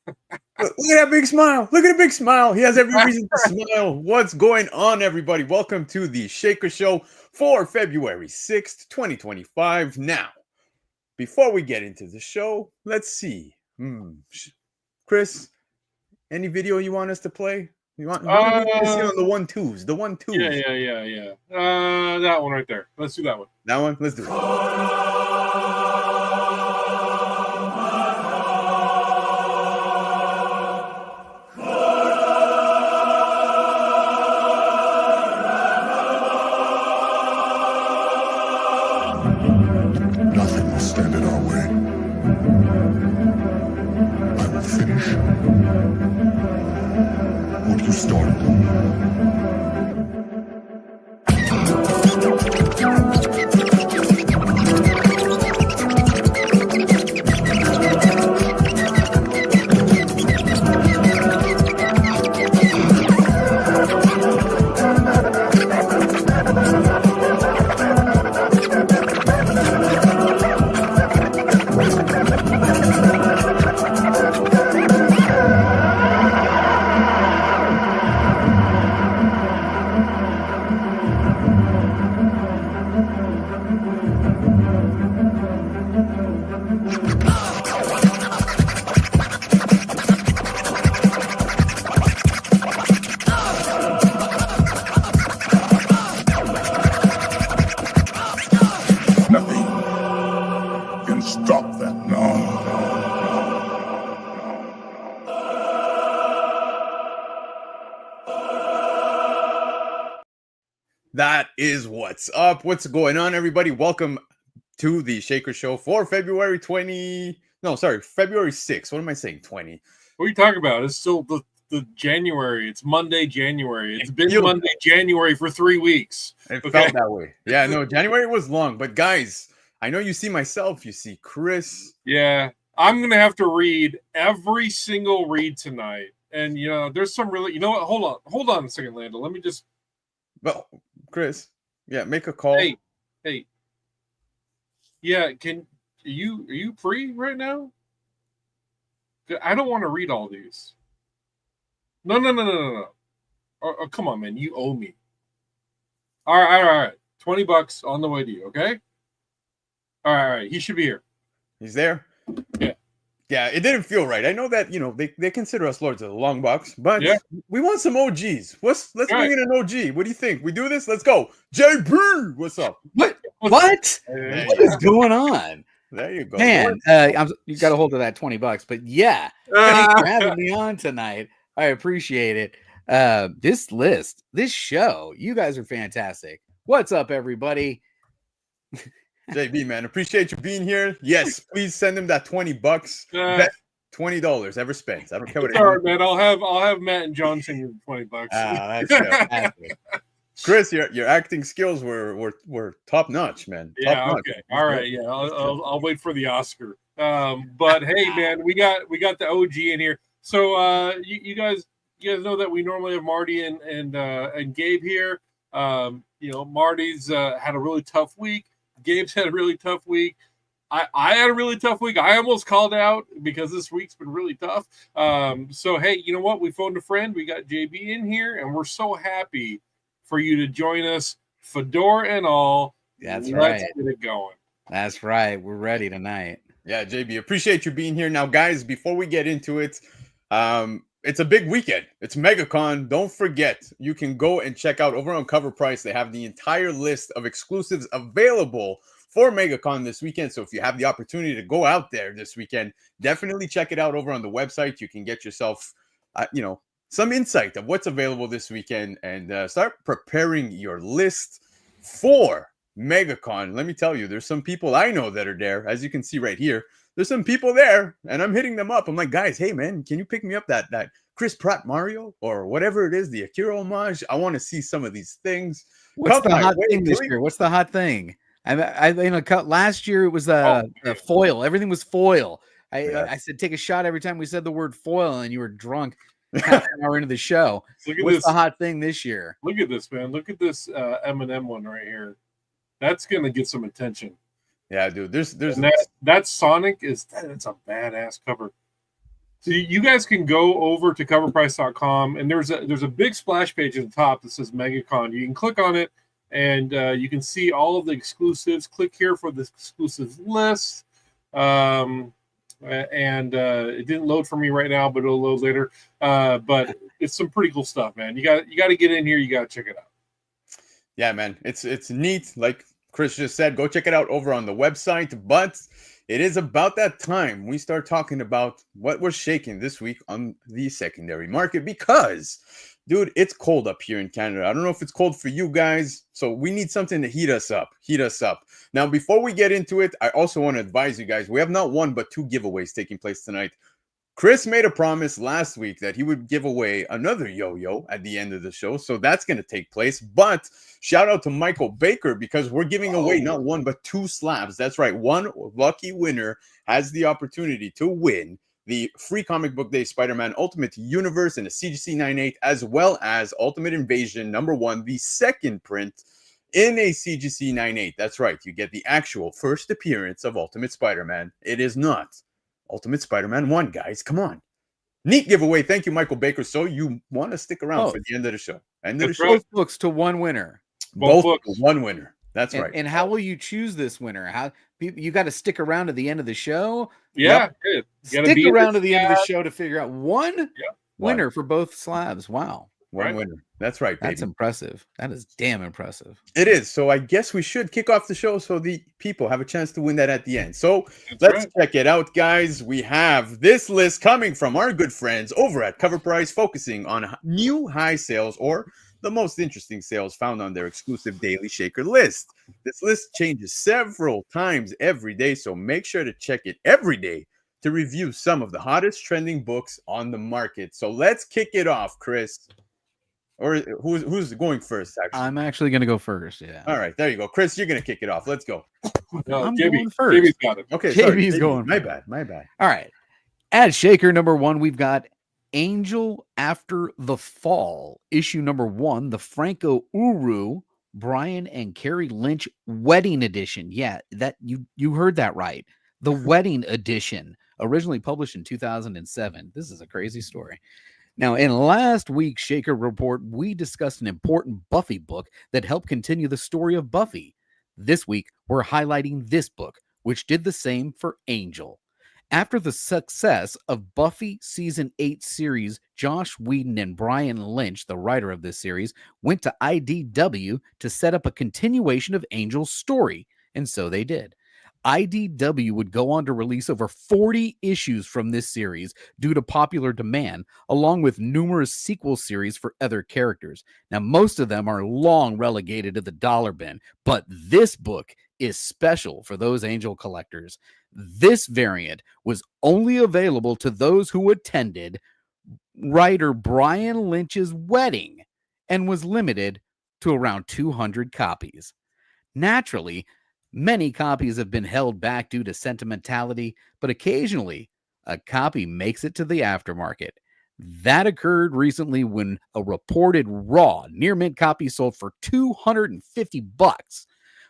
Look at that big smile. Look at the big smile. He has every reason to smile. What's going on, everybody? Welcome to the Shaker Show for February 6th, 2025. Now, before we get into the show, let's see. Chris, any video you want us to play? What do we need to see on the 1-2s? The 1-2s. Yeah. That one right there. Let's do that one. That one? Let's do it. Nothing will stand in our way. I will finish what you started. Nothing can stop that now. That is what's up. What's going on, everybody? Welcome to the Shaker Show for February 6th. What am I saying? 20. What are you talking about? It's still the January. It's Monday, January. It's been feels Monday, January for 3 weeks. It felt that way. Yeah, no, January was long. But guys, I know you see myself. You see Chris. Yeah. I'm going to have to read every single read tonight. And, there's some really, you know what? Hold on a second, Lando. Let me just. Well, Chris, yeah, make a call. Hey. Yeah, are you free right now? I don't want to read all these. No. Oh, come on, man. You owe me. All right. $20 on the way to you, okay? All right. He should be here. He's there? Yeah. Yeah, it didn't feel right. I know that, they consider us lords of the long box, but we want some OGs. Let's bring in an OG. What do you think? We do this? Let's go. JB, what's up? What? What is going on? There you go. Man, you got a hold of that $20, but yeah, thanks for having me on tonight. I appreciate it. This show, you guys are fantastic. What's up, everybody? JB, man, appreciate you being here. Yes, please send him that $20. $20 ever spent. I don't care what. All right, man. I'll have Matt and John send you $20. That's fantastic. Chris, your acting skills were top notch, man. Yeah. Top notch. Okay. All right. Yeah. I'll wait for the Oscar. But hey, man, we got the OG in here. So you guys know that we normally have Marty and Gabe here. Marty's had a really tough week. Gabe's had a really tough week. I had a really tough week. I almost called out because this week's been really tough. So, hey, you know what? We phoned a friend. We got JB in here, and we're so happy for you to join us, fedora and all. Let's get it going. That's right. We're ready tonight. Yeah, JB, appreciate you being here. Now, guys, before we get into it, it's a big weekend. It's MegaCon. Don't forget, you can go and check out over on Cover Price. They have the entire list of exclusives available for MegaCon this weekend. So if you have the opportunity to go out there this weekend, definitely check it out over on the website. You can get yourself, some insight of what's available this weekend and start preparing your list for MegaCon. Let me tell you, there's some people I know that are there. As you can see right here, there's some people there, and I'm hitting them up. I'm like, guys, hey, man, can you pick me up that Chris Pratt Mario or whatever it is, the Akira homage? I want to see some of these things. What's the hot thing this year? What's the hot thing? Last year it was the foil. Everything was foil. I said take a shot every time we said the word foil, and you were drunk half an hour into the show. What's the hot thing this year? Look at this, man. Look at this M&M one right here. That's gonna get some attention. Yeah, dude. There's that Sonic that's a badass cover. So you guys can go over to coverprice.com, and there's a big splash page at the top that says MegaCon. You can click on it, and you can see all of the exclusives. Click here for the exclusive list. It didn't load for me right now, but it'll load later. But it's some pretty cool stuff, man. You got to get in here. You got to check it out. Yeah, man, it's neat. Like Chris just said, go check it out over on the website. But it is about that time we start talking about what we're shaking this week on the secondary market because, dude, it's cold up here in Canada. I don't know if it's cold for you guys, so we need something to heat us up. Now, before we get into it, I also want to advise you guys, we have not one but two giveaways taking place tonight. Chris made a promise last week that he would give away another yo-yo at the end of the show, so that's going to take place. But shout out to Michael Baker because we're giving away not one but two slabs. That's right. One lucky winner has the opportunity to win the free Comic Book Day Spider-Man Ultimate Universe in a CGC 9.8, as well as Ultimate Invasion #1, the second print in a CGC 9.8. That's right. You get the actual first appearance of Ultimate Spider-Man. It is not Ultimate Spider-Man 1, guys. Come on. Neat giveaway. Thank you, Michael Baker. So you want to stick around for the end of the show. Both books to one winner. Both books to one winner. That's right. And how will you choose this winner? How you got to stick around to the end of the show? Yeah. Yep. Stick around to the end of the show to figure out one winner for both slabs. Wow. One winner. That's right, baby. That's impressive. That is damn impressive. It is. So I guess we should kick off the show so the people have a chance to win that at the end. So let's check it out, guys. We have this list coming from our good friends over at Cover Price, focusing on new high sales or the most interesting sales found on their exclusive Daily Shaker list. This list changes several times every day, so make sure to check it every day to review some of the hottest trending books on the market. So let's kick it off, Chris. Or who's going first, actually? I'm actually going to go first, yeah. All right, there you go. Chris, you're going to kick it off. Let's go. No, I'm JB, going first. JB's got it. Okay, JB's going My bad. All right. At Shaker #1, we've got Angel After the Fall, issue #1, the Franco Uru, Brian and Carrie Lynch wedding edition. Yeah, that you heard that right. The wedding edition, originally published in 2007. This is a crazy story. Now, in last week's Shaker Report, we discussed an important Buffy book that helped continue the story of Buffy. This week, we're highlighting this book, which did the same for Angel. After the success of Buffy Season 8 series, Josh Whedon and Brian Lynch, the writer of this series, went to IDW to set up a continuation of Angel's story, and so they did. IDW would go on to release over 40 issues from this series due to popular demand, along with numerous sequel series for other characters. Now, most of them are long relegated to the dollar bin, but this book is special for those Angel collectors. This variant was only available to those who attended writer Brian Lynch's wedding and was limited to around 200 copies. Naturally, many copies have been held back due to sentimentality, but occasionally a copy makes it to the aftermarket. That occurred recently when a reported raw near mint copy sold for $250.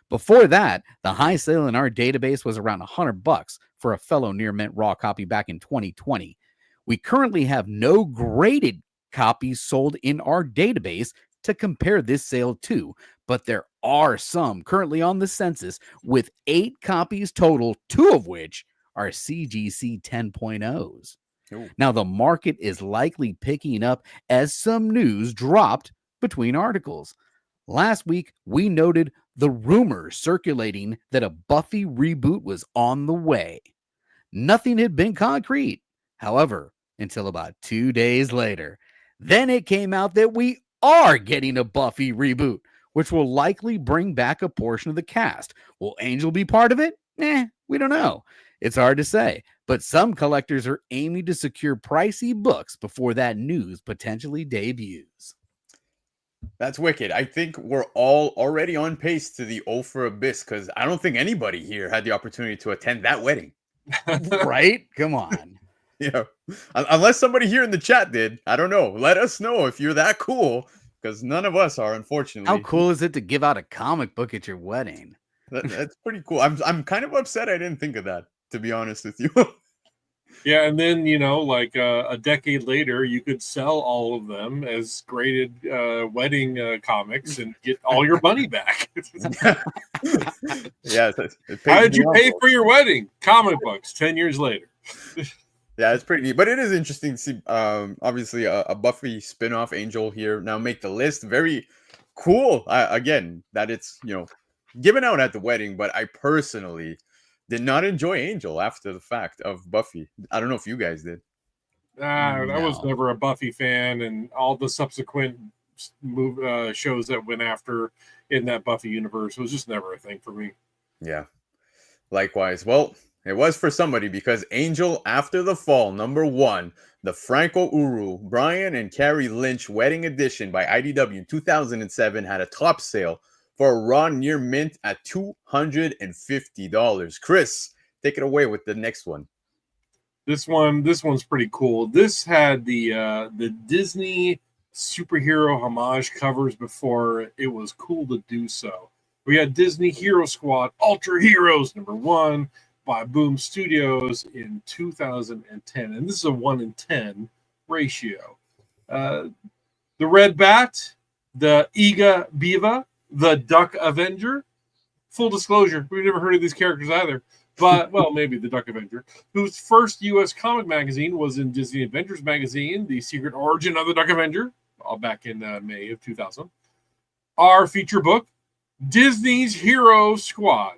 Before that, the high sale in our database was around $100 for a fellow near mint raw copy back in 2020. We currently have no graded copies sold in our database to compare this sale to, but there are some currently on the census with 8 copies total, 2 of which are CGC 10.0s. Now, the market is likely picking up as some news dropped between articles. Last week, we noted the rumors circulating that a Buffy reboot was on the way. Nothing had been concrete, however, until about 2 days later. Then it came out that we are getting a Buffy reboot, which will likely bring back a portion of the cast. Will Angel be part of it? We don't know. It's hard to say, but some collectors are aiming to secure pricey books before that news potentially debuts. That's wicked. I think we're all already on pace to the O for Abyss because I don't think anybody here had the opportunity to attend that wedding. Right? Come on. Yeah. Unless somebody here in the chat did. I don't know. Let us know if you're that cool because none of us are, unfortunately. How cool is it to give out a comic book at your wedding? That's pretty cool. I'm kind of upset I didn't think of that, to be honest with you. Yeah, and then like a decade later, you could sell all of them as graded wedding comics and get all your money back. Yeah, How did you pay for your wedding? Comic books. 10 years later. Yeah, it's pretty neat, but it is interesting to see. Obviously, a Buffy spin-off Angel here now make the list. Very cool. Again, that it's given out at the wedding, but I personally did not enjoy Angel after the fact of Buffy. I don't know if you guys did. I was No. never a Buffy fan, and all the subsequent shows that went after in that Buffy universe was just never a thing for me. Yeah, likewise. Well, it was for somebody because Angel After the Fall, #1, the Franco Uru, Brian and Carrie Lynch Wedding Edition by IDW in 2007 had a top sale for a raw near mint at $250. Chris, take it away with the next one. This one's pretty cool. This had the Disney superhero homage covers before it was cool to do so. We had Disney Hero Squad Ultra Heroes #1 by Boom Studios in 2010, and this is a 1-in-10 ratio. The Red Bat, the Iga Biva, the Duck Avenger. Full disclosure, we've never heard of these characters either. But, well, maybe the Duck Avenger, whose first U.S. comic magazine was in Disney Adventures magazine, The Secret Origin of the Duck Avenger, all back in May of 2000. Our feature book, Disney's Hero Squad,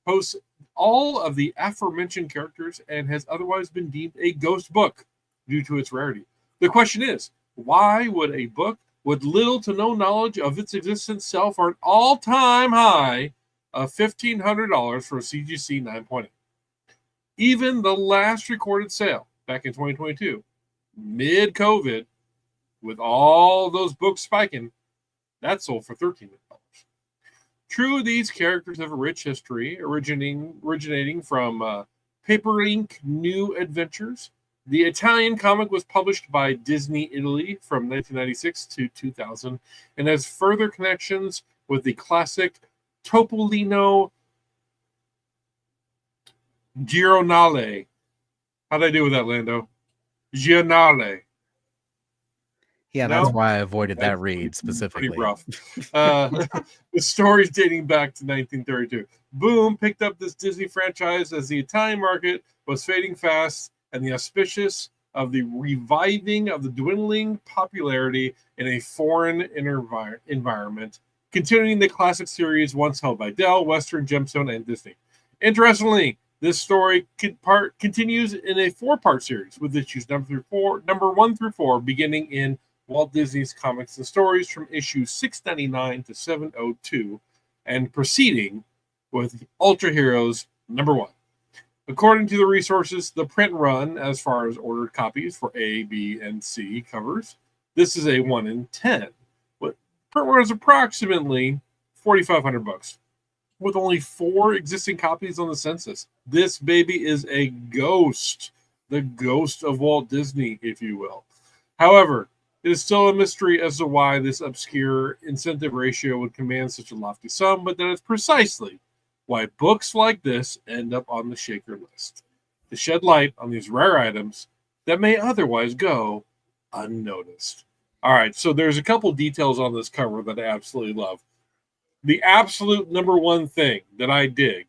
hosts all of the aforementioned characters and has otherwise been deemed a ghost book due to its rarity. The question is, why would a book with little to no knowledge of its existence sell for an all-time high of $1,500 for a CGC 9.8? Even the last recorded sale back in 2022, mid-COVID, with all those books spiking, that sold for $1,300. True, these characters have a rich history, originating from Paper Ink New Adventures. The Italian comic was published by Disney Italy from 1996 to 2000 and has further connections with the classic Topolino Giornale. How'd I do with that, Lando? Giornale. Yeah, that's why I avoided that read specifically. Pretty rough. The story's dating back to 1932. Boom picked up this Disney franchise as the Italian market was fading fast and the auspicious of the reviving of the dwindling popularity in a foreign environment, continuing the classic series once held by Dell, Western, Gemstone, and Disney. Interestingly, this story continues in a 4-part series with issues number 1 through 4, beginning in Walt Disney's Comics and Stories from issue 699 to 702, and proceeding with Ultra Heroes #1. According to the resources, the print run, as far as ordered copies for A, B, and C covers, this is a 1-in-10. But print run is approximately $4,500, with only 4 existing copies on the census. This baby is a ghost, the ghost of Walt Disney, if you will. However, it is still a mystery as to why this obscure incentive ratio would command such a lofty sum, but that is precisely why books like this end up on the Shaker list, to shed light on these rare items that may otherwise go unnoticed. All right, so there's a couple details on this cover that I absolutely love. The absolute #1 thing that I dig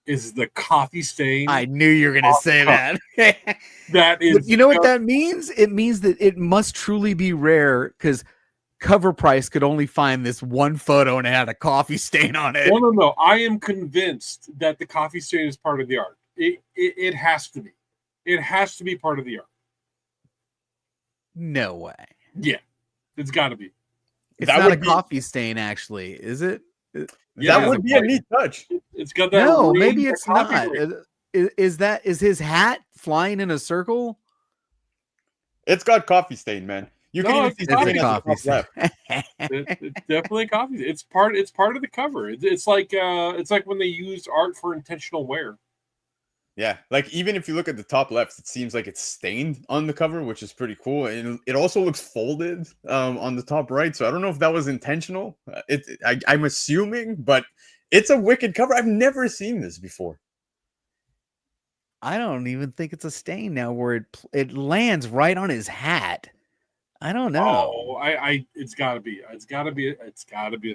is the coffee stain. I knew you were going to say that. That is, you know what that means? It means that it must truly be rare because Cover Price could only find this one photo and it had a coffee stain on it. No. I am convinced that the coffee stain is part of the art. It has to be. It has to be part of the art. No way. Yeah, it's got to be. It's not a coffee stain, actually, is it? That would be a neat touch. It's got that. No, maybe it's not. Is his hat flying in a circle? It's got coffee stain, man. You can even see it's coffee stain. It's definitely coffee. It's part of the cover. It's like when they used art for intentional wear. Yeah, like even if you look at the top left, it seems like it's stained on the cover, which is pretty cool. And it also looks folded on the top right. So I don't know if that was intentional. I'm assuming, but it's a wicked cover. I've never seen this before. I don't even think it's a stain now where it lands right on his hat. I don't know. Oh, it's gotta be a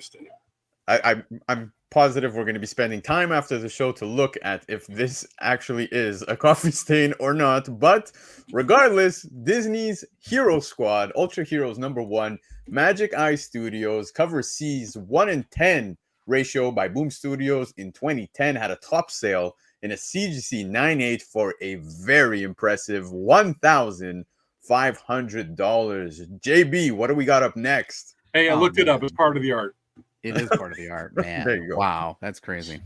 stain. I'm positive we're going to be spending time after the show to look at if this actually is a coffee stain or not. But regardless, Disney's Hero Squad, Ultra Heroes #1, Magic Eye Studios, cover C's 1 in 10 ratio by Boom Studios in 2010 had a top sale in a CGC 9.8 for a very impressive $1,500. JB, what do we got up next? Hey, I looked it up. It's part of the art. It is part of the art, man. There you go. Wow, that's crazy.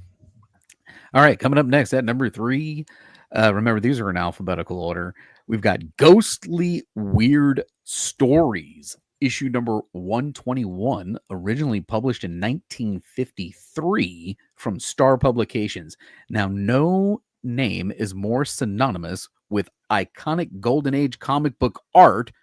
All right, coming up next at number 3. Remember, these are in alphabetical order. We've got Ghostly Weird Stories, issue number 121, originally published in 1953 from Star Publications. Now, no name is more synonymous with iconic Golden Age comic book art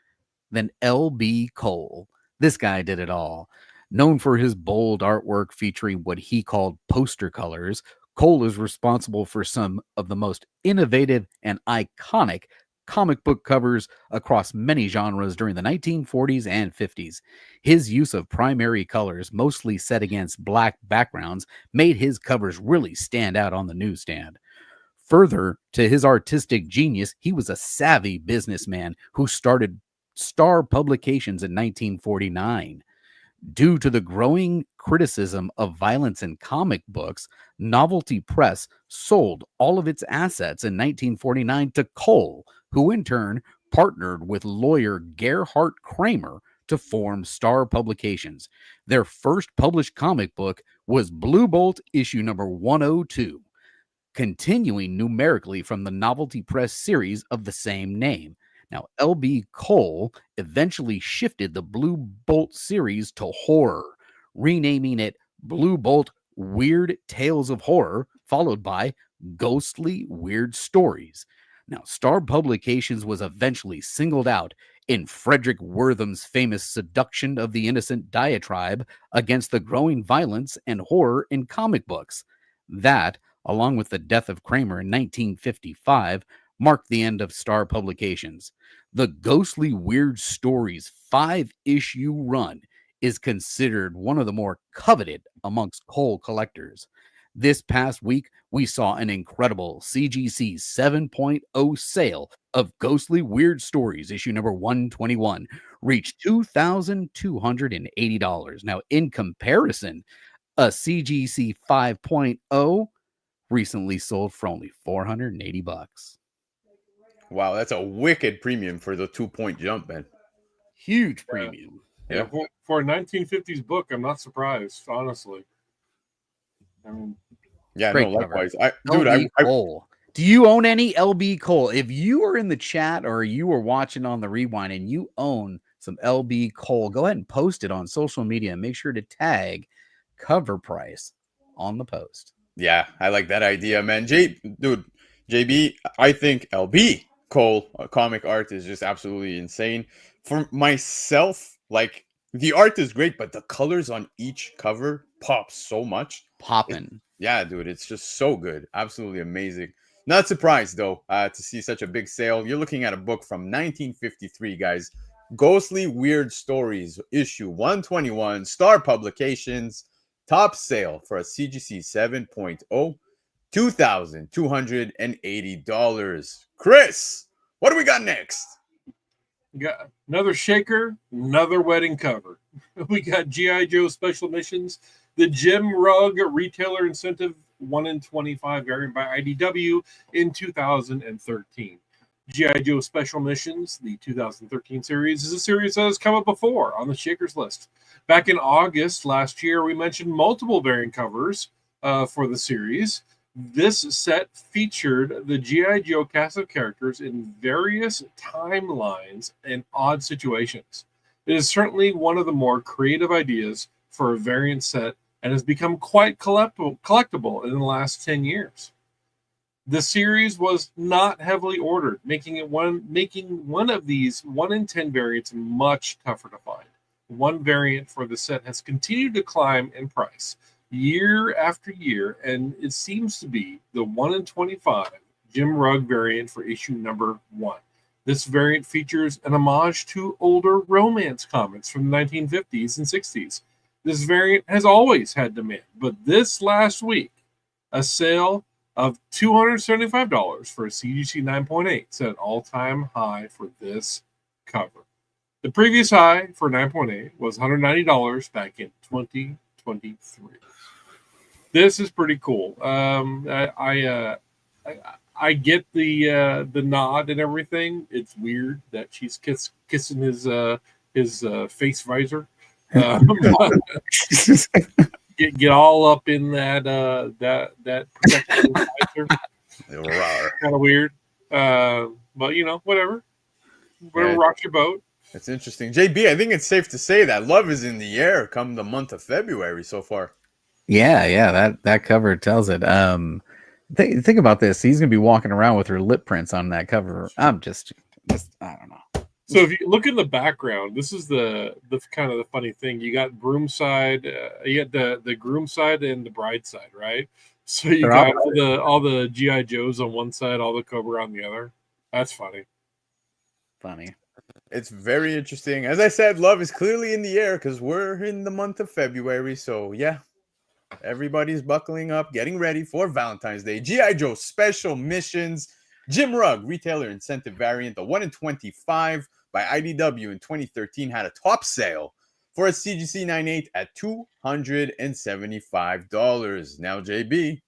than L.B. Cole. This guy did it all. Known for his bold artwork featuring what he called poster colors, Cole is responsible for some of the most innovative and iconic comic book covers across many genres during the 1940s and 50s. His use of primary colors, mostly set against black backgrounds, made his covers really stand out on the newsstand. Further to his artistic genius, he was a savvy businessman who started Star Publications in 1949. Due to the growing criticism of violence in comic books, Novelty Press sold all of its assets in 1949 to Cole, who in turn partnered with lawyer Gerhart Kramer to form Star Publications. Their first published comic book was Blue Bolt issue number 102, continuing numerically from the Novelty Press series of the same name. Now, L.B. Cole eventually shifted the Blue Bolt series to horror, renaming it Blue Bolt Weird Tales of Horror, followed by Ghostly Weird Stories. Now, Star Publications was eventually singled out in Frederick Wortham's famous Seduction of the Innocent diatribe against the growing violence and horror in comic books. That, along with the death of Kramer in 1955, marked the end of Star Publications. The Ghostly Weird Stories 5-issue run is considered one of the more coveted amongst Cole collectors. This past week, we saw an incredible CGC 7.0 sale of Ghostly Weird Stories, issue number 121, reached $2,280. Now, in comparison, a CGC 5.0 recently sold for only $480. Wow, that's a wicked premium for the 2-point jump, man. Huge premium. Yeah, for a 1950s book, I'm not surprised, honestly. I mean, yeah, great no, cover. likewise. Cole. Do you own any LB Cole? If you are in the chat or you are watching on the rewind and you own some LB Cole, go ahead and post it on social media and make sure to tag Cover Price on the post. Yeah, I like that idea, man. JB, I think LB Cole comic art is just absolutely insane. For myself, like, the art is great, but the colors on each cover pop so much. Poppin'. Yeah, dude, it's just so good. Absolutely amazing. Not surprised, though, to see such a big sale. You're looking at a book from 1953, guys. Ghostly Weird Stories, issue 121, Star Publications, top sale for a CGC 7.0, $2,280. Chris, what do we got next? we got another shaker, another wedding cover. We got G.I. Joe Special Missions, the Jim Rugg Retailer Incentive 1 in 25 variant by IDW in 2013. G.I. Joe Special Missions, the 2013 series, is a series that has come up before on the Shakers list. Back in August last year, we mentioned multiple variant covers for the series. This set featured the G.I. Joe cast of characters in various timelines and odd situations. It is certainly one of the more creative ideas for a variant set and has become quite collectible in the last 10 years. The series was not heavily ordered, making one of these 1 in 10 variants much tougher to find. One variant for the set has continued to climb in price year after year, and it seems to be the 1 in 25 Jim Rugg variant for issue number 1. This variant features an homage to older romance comics from the 1950s and 60s. This variant has always had demand, but this last week, a sale of $275 for a CGC 9.8 set an all-time high for this cover. The previous high for 9.8 was $190 back in 2023. This is pretty cool. I get the nod and everything. It's weird that she's kissing his face visor. Get all up in that protective visor. Kind of weird, but whatever rocks your boat. It's interesting, JB. I think it's safe to say that love is in the air come the month of February so far. Yeah, that cover tells it. Think about this. He's gonna be walking around with her lip prints on that cover. I'm just I don't know. So if you look in the background, this is the kind of the funny thing. You got groom side, you got the groom side and the bride side, right? So you got all the GI Joes on one side, all the Cobra on the other. That's funny. It's very interesting. As I said, love is clearly in the air because we're in the month of February. So yeah, everybody's buckling up, getting ready for Valentine's Day. GI Joe Special Missions, Jim Rugg Retailer Incentive Variant, the 1 in 25 by IDW in 2013 had a top sale for a CGC 9.8 at $275. Now, JB,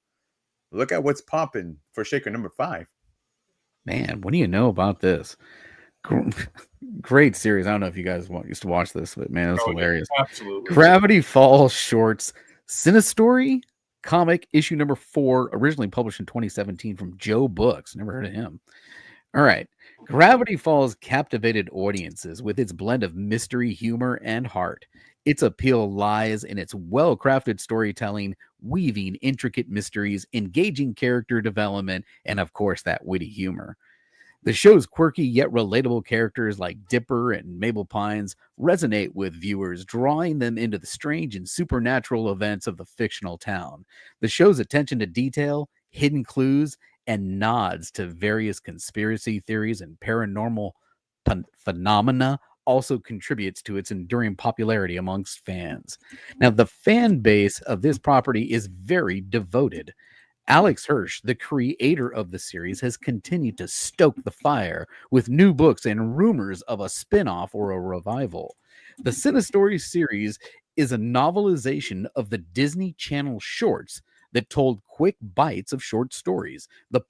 look at what's popping for Shaker number 5. Man, what do you know about this? Great series. I don't know if you guys used to watch this, but man, it was hilarious. Yeah, absolutely. Gravity Falls Shorts Cinestory comic issue number 4, originally published in 2017 from Joe Books. Never heard of him. All right. Gravity Falls captivated audiences with its blend of mystery, humor, and heart. Its appeal lies in its well-crafted storytelling, weaving intricate mysteries, engaging character development, and of course, that witty humor. The show's quirky yet relatable characters like Dipper and Mabel Pines resonate with viewers, drawing them into the strange and supernatural events of the fictional town. The show's attention to detail, hidden clues, and nods to various conspiracy theories and paranormal phenomena also contributes to its enduring popularity amongst fans. Now, the fan base of this property is very devoted. Alex Hirsch, the creator of the series, has continued to stoke the fire with new books and rumors of a spin-off or a revival. The Cinestory series is a novelization of the Disney Channel shorts that told quick bites of short stories. The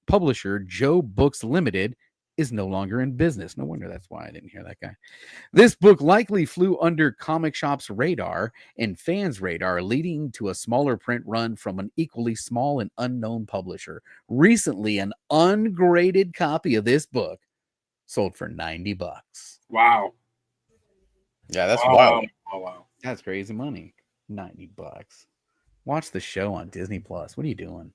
publisher, Joe Books Limited, is no longer in business. No wonder that's why I didn't hear that guy. This book likely flew under comic shop's radar and fans' radar, leading to a smaller print run from an equally small and unknown publisher. Recently, an ungraded copy of this book sold for $90. Wow. Yeah, that's wild. Oh, wow. That's crazy money. $90. Watch the show on Disney Plus. What are you doing?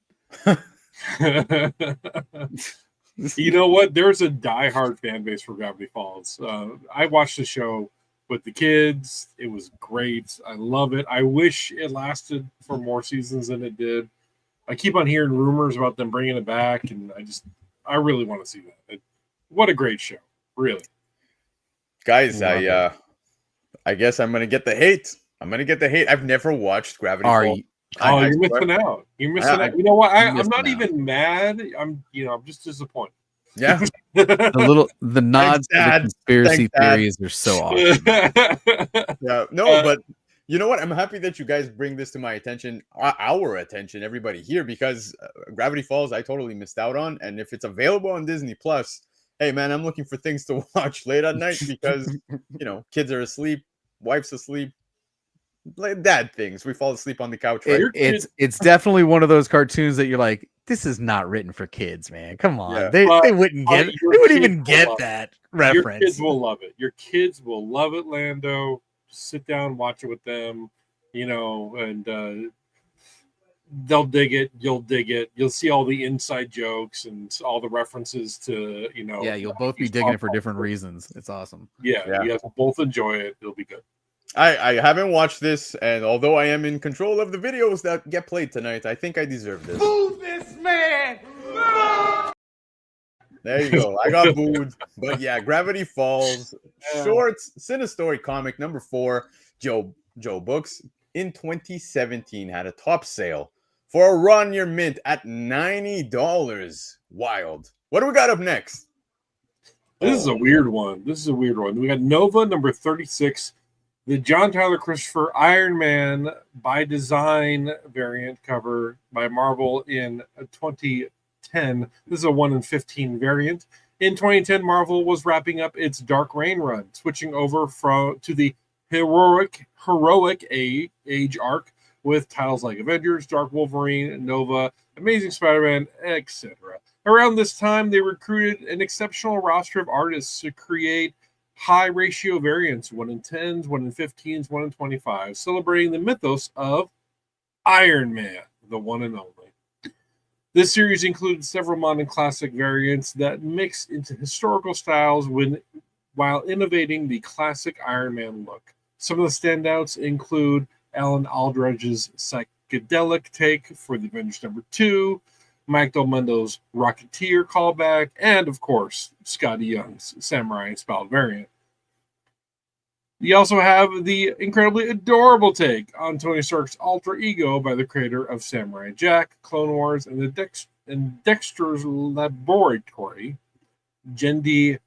You know what? There's a diehard fan base for Gravity Falls. I watched the show with the kids. It was great. I love it. I wish it lasted for more seasons than it did. I keep on hearing rumors about them bringing it back, and I really want to see that. What a great show, really. Guys, I guess I'm gonna get the hate. I've never watched Gravity Falls. You're missing out. You're missing out. You know what? I'm not even mad. I'm just disappointed. Yeah. the nods to the conspiracy theories are so awesome. Yeah. No, but you know what? I'm happy that you guys bring this to my attention, our attention, everybody here, because Gravity Falls I totally missed out on, and if it's available on Disney Plus, hey man, I'm looking for things to watch late at night because kids are asleep, wife's asleep. Like dad things. We fall asleep on the couch. Right? It's definitely one of those cartoons that you're like, this is not written for kids, man. Come on, yeah. They wouldn't get it. They wouldn't even get that reference. Your kids will love it. Your kids will love it, Lando. Just sit down, watch it with them, and they'll dig it. You'll dig it. You'll see all the inside jokes and all the references to Yeah, you'll both be digging it for different reasons. It's awesome. Yeah. You guys will both enjoy it. It'll be good. I haven't watched this, and although I am in control of the videos that get played tonight, I think I deserve this. Move this man! Move! There you go. I got booed. But yeah, Gravity Falls, Yeah. Shorts, Cinestory comic number 4, Joe Books in 2017 had a top sale for a run near mint at $90. Wild. What do we got up next? This is a weird one. We got Nova number 36, the John Tyler Christopher Iron Man by design variant cover by Marvel in 2010. This is a 1 in 15 variant. In 2010, Marvel was wrapping up its Dark Reign run, switching over to the heroic age arc with titles like Avengers, Dark Wolverine, Nova, Amazing Spider-Man, etc. Around this time, they recruited an exceptional roster of artists to create high ratio variants, 1 in 10s, 1 in 15s, 1 in 25, celebrating the mythos of Iron Man, the one and only. This series included several modern classic variants that mix into historical styles while innovating the classic Iron Man look. Some of the standouts include Alan Aldridge's psychedelic take for the Avengers number 2, Mike Del Mundo's Rocketeer callback, and of course, Scotty Young's Samurai-inspired variant. You also have the incredibly adorable take on Tony Stark's alter ego by the creator of Samurai Jack, Clone Wars, and Dexter's Laboratory, Jendi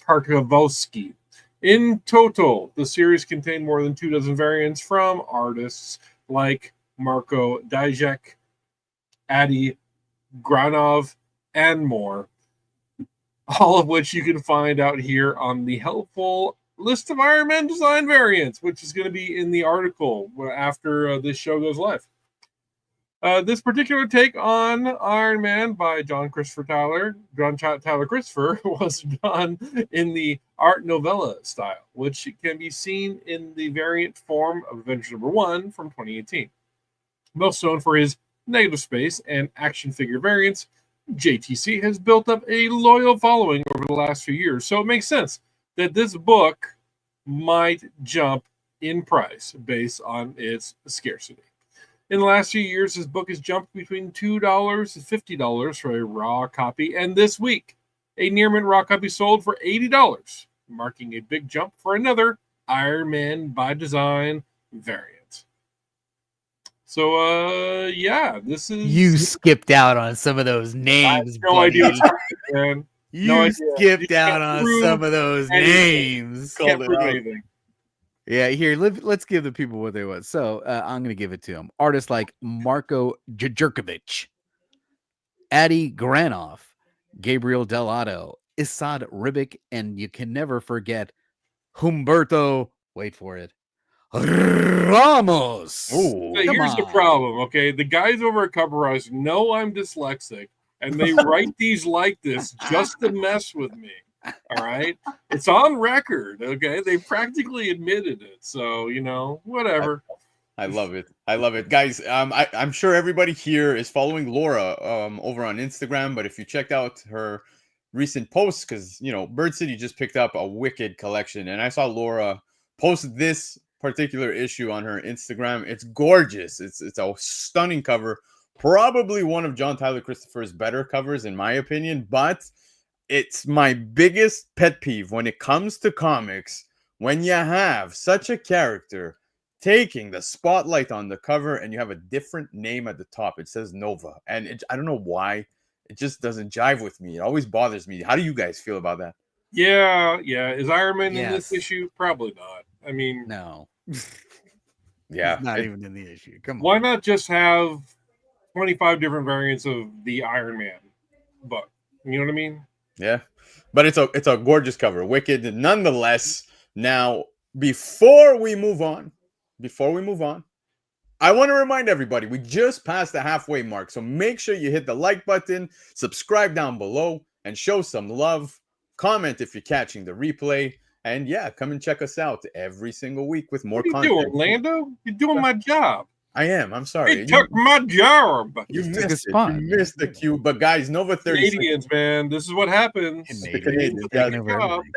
Tartakovsky. In total, the series contained more than 24 variants from artists like Marco Dijak, Adi Granov, and more, all of which you can find out here on the helpful list of Iron Man design variants, which is going to be in the article after this show goes live. This particular take on Iron Man by John Tyler Christopher, was done in the art novella style, which can be seen in the variant form of Avengers number 1 from 2018. Most known for his negative space and action figure variants, JTC has built up a loyal following over the last few years, so it makes sense that this book might jump in price based on its scarcity. In the last few years, this book has jumped between $2 and $50 for a raw copy, and this week, a near mint raw copy sold for $80, marking a big jump for another Iron Man by design variant. So, yeah, this is... You skipped out on some of those names, no buddy. idea, man. You skipped out on some of those names. Can't prove anything. Yeah, here, let's give the people what they want. So I'm going to give it to them. Artists like Marco Jerkovic, Adi Granov, Gabriel Delato, Isad Ribic, and you can never forget Humberto, wait for it, Ramos. Ooh, So here's the problem, okay? The guys over at COVR'ing know I'm dyslexic, and they write these like this just to mess with me. All right, it's on record. Okay, they practically admitted it. So whatever. I love it, guys. I'm sure everybody here is following Laura over on Instagram, but if you checked out her recent posts, because Bird City just picked up a wicked collection, and I saw Laura post this particular issue on her Instagram. It's gorgeous. It's a stunning cover, probably one of John Tyler Christopher's better covers in my opinion, but it's my biggest pet peeve when it comes to comics, when you have such a character taking the spotlight on the cover and you have a different name at the top. It says Nova, and I don't know why. It just doesn't jive with me. It always bothers me. How do you guys feel about that? Yeah. Is Iron Man in this issue? Probably not. I mean, No. Yeah. He's not even in the issue. Come on. why not just have 25 different variants of the Iron Man book? You know what I mean? Yeah. But it's a gorgeous cover. Wicked nonetheless. Now, before we move on, I want to remind everybody, we just passed the halfway mark. So make sure you hit the like button, subscribe down below, and show some love. Comment if you're catching the replay. And yeah, come and check us out every single week with more What are you content. doing, Lando? You're doing my job. I am. I'm sorry. He took my job. You Took a missed it. spot. You missed the cue. But guys, Nova 36. Canadians, man. This is what happens. Canadians, Taking over everything.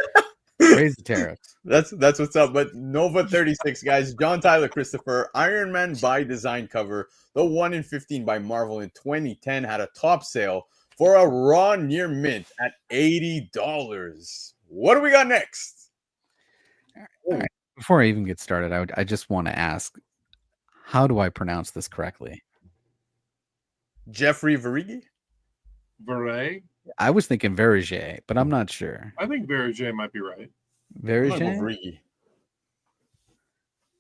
Raise the tariffs. That's what's up. But Nova 36, guys. John Tyler Christopher, Iron Man by design cover. The 1 in 15 by Marvel in 2010 had a top sale for a raw near mint at $80. What do we got next? All right. Before I even get started, I just want to ask, how do I pronounce this correctly? Jeffrey Verigi? Verre? I was thinking Verige, but I'm not sure. I think Verge might be right. I'm gonna go Verige? Verigi.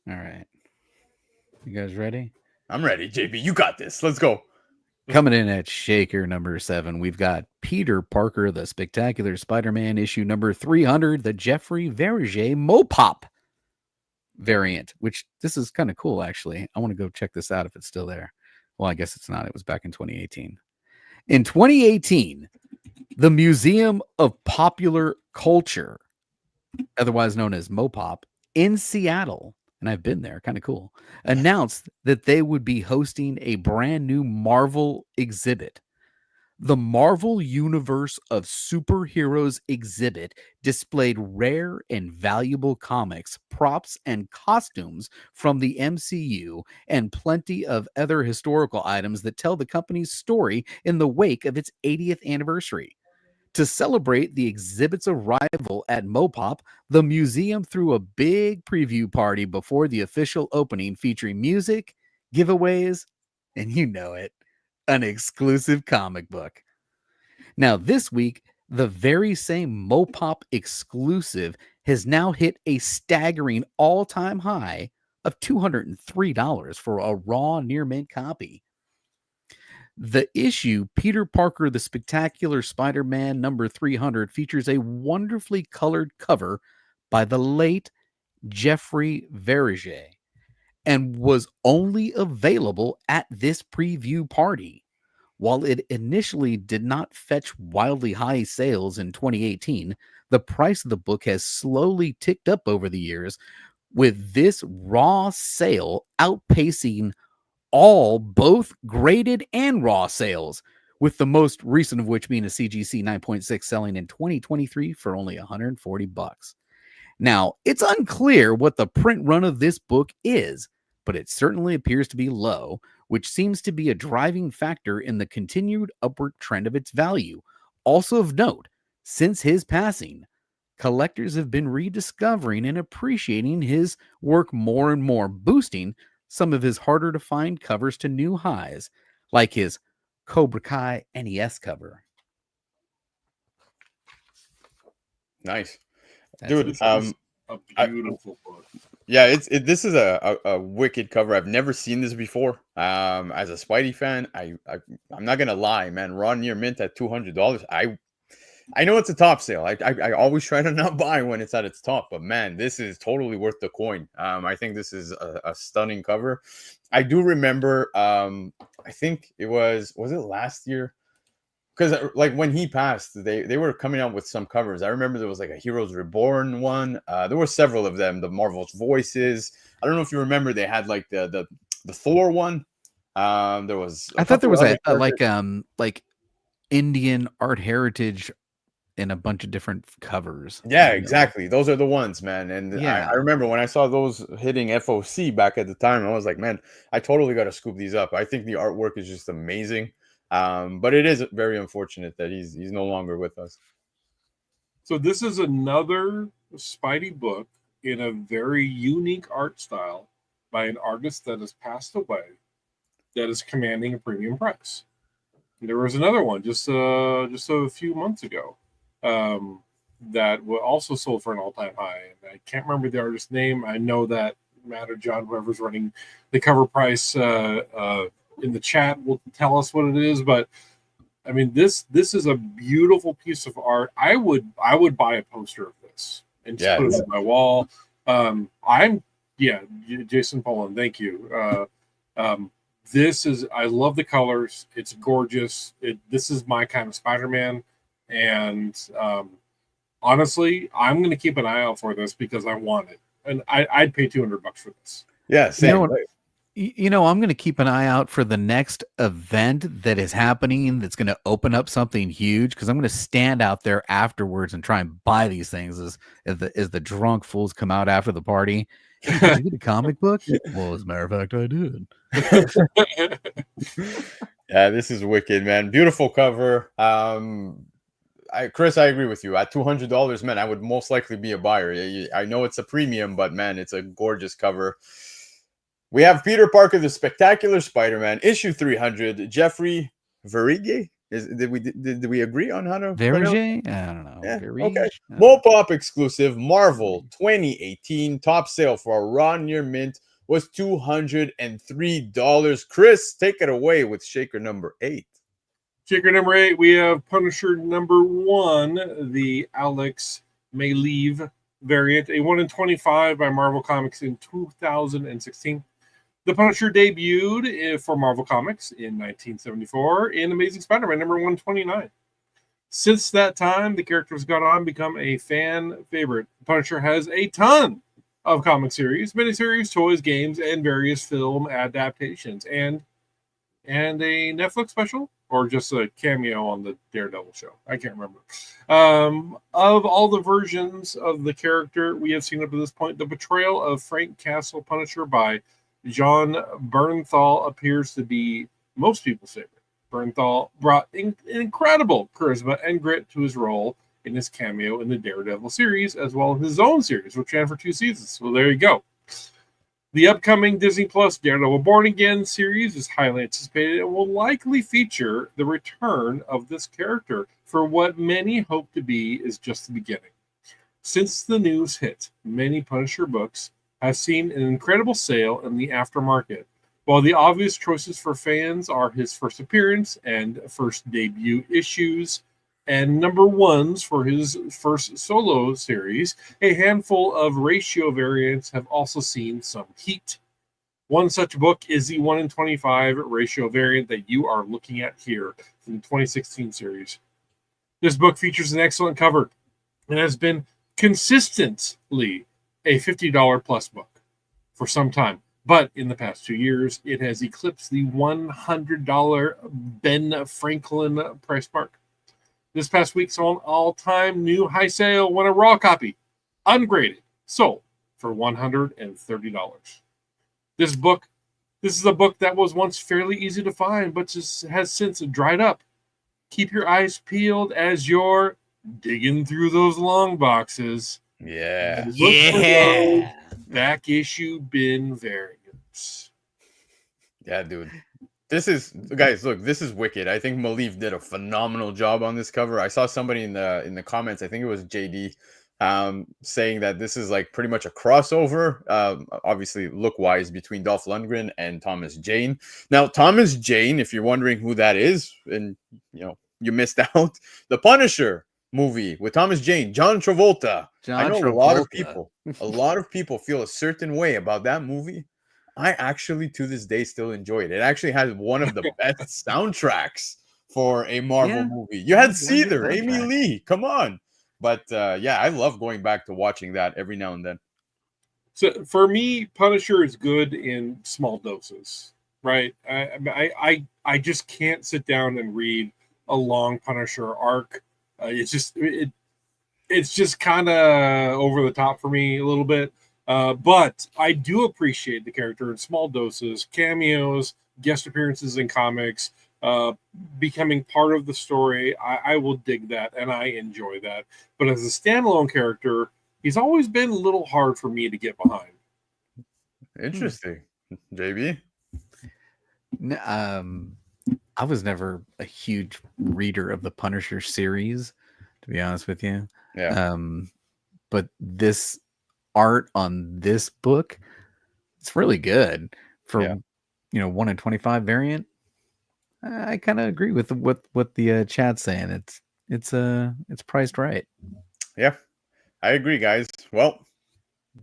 All right. You guys ready? I'm ready, JB. You got this. Let's go. Coming in at Shaker number 7, we've got Peter Parker, the Spectacular Spider-Man issue number 300, the Jeffrey Verige Mopop variant, which this is kind of cool, actually. I want to go check this out if it's still there. Well, I guess it's not. It was back in 2018. In 2018, the Museum of Popular Culture, otherwise known as Mopop, in Seattle, and I've been there, kind of cool, announced that they would be hosting a brand new Marvel exhibit. The Marvel Universe of Superheroes exhibit displayed rare and valuable comics, props, and costumes from the MCU, and plenty of other historical items that tell the company's story in the wake of its 80th anniversary. To celebrate the exhibit's arrival at Mopop, the museum threw a big preview party before the official opening featuring music, giveaways, and you know it, an exclusive comic book. Now, this week, the very same Mopop exclusive has now hit a staggering all-time high of $203 for a raw near mint copy. The issue, Peter Parker, the Spectacular Spider-Man number 300, features a wonderfully colored cover by the late Jeffrey Verige and was only available at this preview party. While it initially did not fetch wildly high sales in 2018, the price of the book has slowly ticked up over the years, with this raw sale outpacing all both graded and raw sales, with the most recent of which being a CGC 9.6 selling in 2023 for only $140. Now, it's unclear what the print run of this book is, but it certainly appears to be low, which seems to be a driving factor in the continued upward trend of its value. Also of note, since his passing, collectors have been rediscovering and appreciating his work more and more, boosting some of his harder to find covers to new highs, like his Cobra Kai NES cover. Nice. Dude, Dude, a beautiful book. Yeah, this is a wicked cover. I've never seen this before. As a Spidey fan, I'm not gonna lie, man. Raw near mint at $200. I know it's a top sale. I always try to not buy when it's at its top, but man, this is totally worth the coin. I think this is a stunning cover. I do remember. I think it was it last year? Because like when he passed, they were coming out with some covers. I remember there was like a Heroes Reborn one. There were several of them. The Marvel's Voices. I don't know if you remember. They had like the Thor one. There was. I thought there was a like Indian art heritage in a bunch of different covers. Yeah, exactly. Those are the ones, man. And yeah. I remember when I saw those hitting FOC back at the time, I was like, man, I totally got to scoop these up. I think the artwork is just amazing. But it is very unfortunate that he's no longer with us. So this is another Spidey book in a very unique art style by an artist that has passed away that is commanding a premium price. There was another one just a few months ago that also sold for an all-time high. And I can't remember the artist's name. I know that Matt or John, whoever's running the cover price in the chat, will tell us what it is. But I mean, this is a beautiful piece of art. I would buy a poster of this and just put it on my wall. Jason Poland, thank you. I love the colors. It's gorgeous. This is my kind of Spider-Man. And honestly, I'm going to keep an eye out for this because I want it. And I'd pay $200 for this. Yeah, same. I'm going to keep an eye out for the next event that is happening that's going to open up something huge, because I'm going to stand out there afterwards and try and buy these things as the drunk fools come out after the party. Did you get a comic book? Well, as a matter of fact, I did. Yeah, this is wicked, man. Beautiful cover. Chris, I agree with you. At $200, man, I would most likely be a buyer. I know it's a premium, but man, it's a gorgeous cover. We have Peter Parker, the Spectacular Spider-Man, issue 300. Jeffrey Verige. Did we agree on how to pronounce? Verige? I don't know. Yeah, Verige? okay. Mopop exclusive, Marvel 2018. Top sale for a raw near mint was $203. Chris, take it away with shaker number 8. Shaker number 8, we have Punisher number 1, the Alex Maleev variant, a 1 in 25 by Marvel Comics in 2016. The Punisher debuted for Marvel Comics in 1974 in Amazing Spider-Man number 129. Since that time, the character has gone on to become a fan favorite. The Punisher has a ton of comic series, miniseries, toys, games, and various film adaptations, and a Netflix special, or just a cameo on the Daredevil show. I can't remember. Of all the versions of the character we have seen up to this point, the portrayal of Frank Castle Punisher by John Bernthal appears to be most people's favorite. Bernthal brought incredible charisma and grit to his role in his cameo in the Daredevil series, as well as his own series, which ran for 2 seasons. Well, there you go. The upcoming Disney Plus Daredevil Born Again series is highly anticipated and will likely feature the return of this character for what many hope to be is just the beginning. Since the news hit, many Punisher books have seen an incredible sale in the aftermarket. While the obvious choices for fans are his first appearance and first debut issues, and number 1s for his first solo series, a handful of ratio variants have also seen some heat. One such book is the 1 in 25 ratio variant that you are looking at here from the 2016 series. This book features an excellent cover and has been consistently a $50 plus book for some time. But in the past 2 years, it has eclipsed the $100 Ben Franklin price mark. This past week saw an all-time new high sale when a raw copy, ungraded, sold for $130. This is a book that was once fairly easy to find, but just has since dried up. Keep your eyes peeled as you're digging through those long boxes. Yeah. Yeah. Back issue bin variants. Yeah, dude. This is, guys, look, this is wicked. I think Maleev did a phenomenal job on this cover. I saw somebody in the comments, I think it was JD, saying that this is like pretty much a crossover, obviously look-wise, between Dolph Lundgren and Thomas Jane. Now, Thomas Jane, if you're wondering who that is, and you missed out, the Punisher movie with Thomas Jane, John Travolta. I know a lot of people feel a certain way about that movie. I actually, to this day, still enjoy it. It actually has one of the best soundtracks for a Marvel movie. You had Seether, Amy Lee, come on. But yeah, I love going back to watching that every now and then. So for me, Punisher is good in small doses, right? I just can't sit down and read a long Punisher arc. It's just kind of over the top for me a little bit. But I do appreciate the character in small doses, cameos, guest appearances in comics, becoming part of the story. I will dig that, and I enjoy that. But as a standalone character, he's always been a little hard for me to get behind. Interesting. JB? I was never a huge reader of the Punisher series, to be honest with you. Yeah. But this art on this book, it's really good for 1 in 25 variant. I kind of agree with what the chat's saying. It's priced right. Yeah, I agree, guys. Well,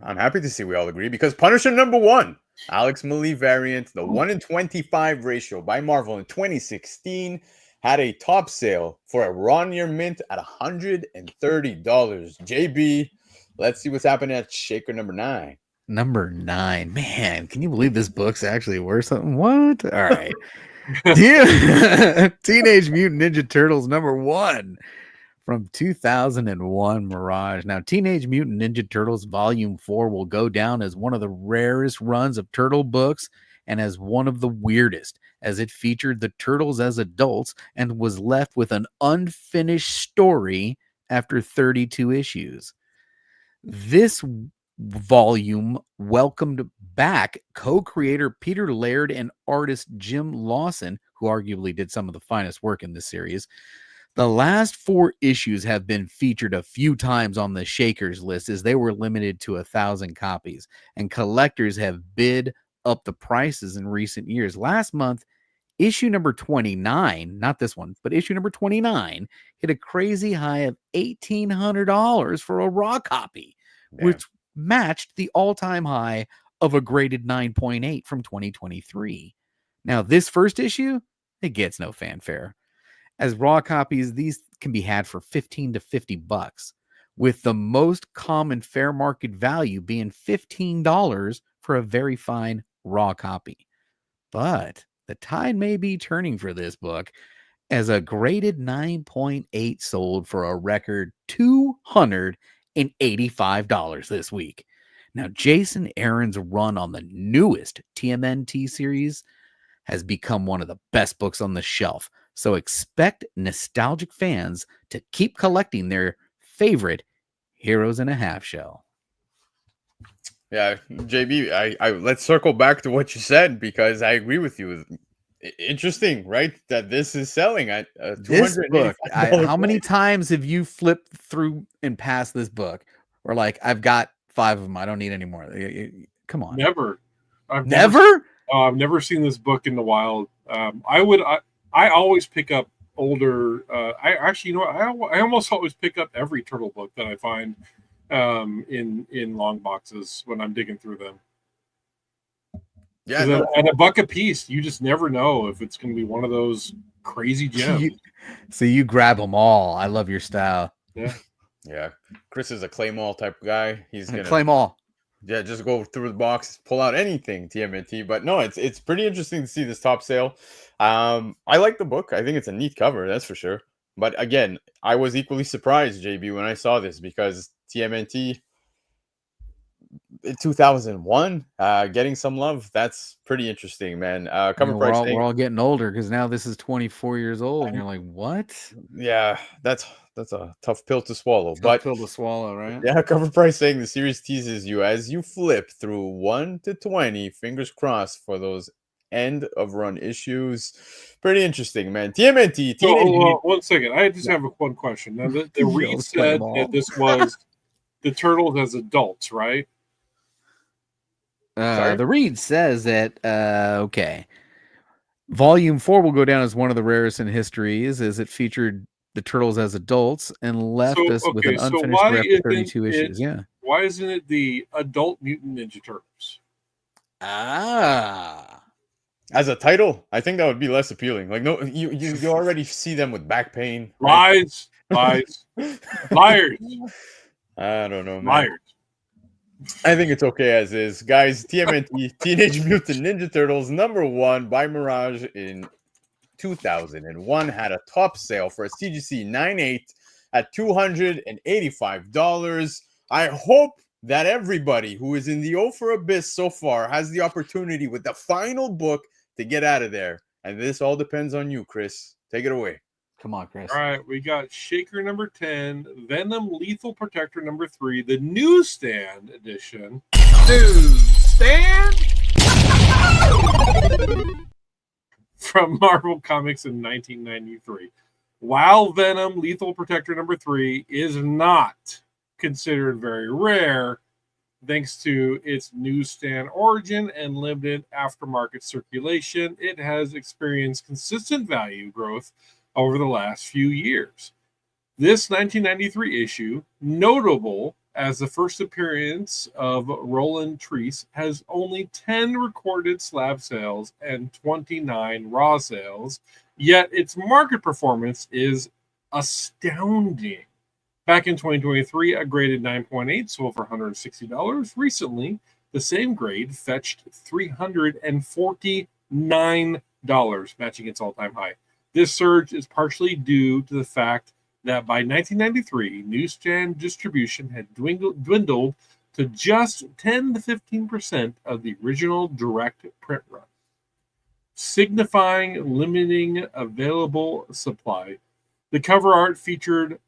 I'm happy to see we all agree, because Punisher number 1, Alex Maleev variant, the 1 in 25 ratio by Marvel in 2016, had a top sale for a raw near mint at $130. JB, let's see what's happening at shaker number 9. Number 9. Man, can you believe this book's actually worth something? What? All right. Teenage Mutant Ninja Turtles number 1 from 2001 Mirage. Now, Teenage Mutant Ninja Turtles Volume 4 will go down as one of the rarest runs of turtle books and as one of the weirdest, as it featured the turtles as adults and was left with an unfinished story after 32 issues. This volume welcomed back co-creator Peter Laird and artist Jim Lawson, who arguably did some of the finest work in this series. The last 4 issues have been featured a few times on the Shakers list as they were limited to 1,000 copies, and collectors have bid up the prices in recent years. Last month, issue number 29, not this one, but issue number 29 hit a crazy high of $1,800 for a raw copy, which matched the all-time high of a graded 9.8 from 2023. Now, this first issue, it gets no fanfare. As raw copies, these can be had for $15 to $50, with the most common fair market value being $15 for a very fine raw copy. But the tide may be turning for this book, as a graded 9.8 sold for a record $285 this week. Now, Jason Aaron's run on the newest TMNT series has become one of the best books on the shelf, so expect nostalgic fans to keep collecting their favorite Heroes in a Half Shell. Yeah, JB, I let's circle back to what you said, because I agree with you. Interesting, right? That this is selling at This book. $285 How many times have you flipped through and passed this book? Or like, I've got 5 of them. I don't need any more. Come on. Never. I've never seen this book in the wild. I always pick up older. I actually, you know what? I almost always pick up every turtle book that I find in long boxes when I'm digging through them. Yeah, and a buck a piece. You just never know if it's going to be one of those crazy gems. So you grab them all. I love your style. Yeah. Chris is a claim all type of guy. He's gonna claim all. Yeah, just go through the box, pull out anything TMNT. But no, it's pretty interesting to see this top sale. I like the book. I think it's a neat cover, that's for sure. But again, I was equally surprised, JB, when I saw this, because TMNT in 2001 getting some love, that's pretty interesting, man. Cover price we're all getting older, because now this is 24 years old and you're like, what? Yeah, that's a tough pill to swallow. Pill to swallow, right? Yeah, cover price saying the series teases you as you flip through 1 to 20. Fingers crossed for those end of run issues. Pretty interesting, man. TMNT. One second, I just have one question. Now, the read said that this was the turtles as adults, right? The read says that okay, volume 4 will go down as one of the rarest in history, as it featured the turtles as adults and left us with an unfinished rep of 32 issues. Why isn't it the Adult Mutant Ninja Turtles? As a title, I think that would be less appealing. Like, no, you already see them with back pain. Lies. Liars. I don't know, man. Liars. I think it's okay as is. Guys, TMNT, Teenage Mutant Ninja Turtles, #1 by Mirage in 2001, had a top sale for a CGC 9.8 at $285. I hope that everybody who is in the O for Abyss so far has the opportunity with the final book to get out of there. And this all depends on you, Chris. Take it away. Come on, Chris. All right, we got Shaker number 10, Venom Lethal Protector number 3, the newsstand edition. Newsstand? From Marvel Comics in 1993. While Venom Lethal Protector number 3 is not considered very rare, thanks to its newsstand origin and limited aftermarket circulation, it has experienced consistent value growth over the last few years. This 1993 issue, notable as the first appearance of Roland Treese, has only 10 recorded slab sales and 29 raw sales, yet its market performance is astounding. Back in 2023, a graded 9.8 sold for $160. Recently, the same grade fetched $349, matching its all-time high. This surge is partially due to the fact that by 1993, newsstand distribution had dwindled to just 10 to 15% of the original direct print run, signifying limiting available supply. The cover art featuring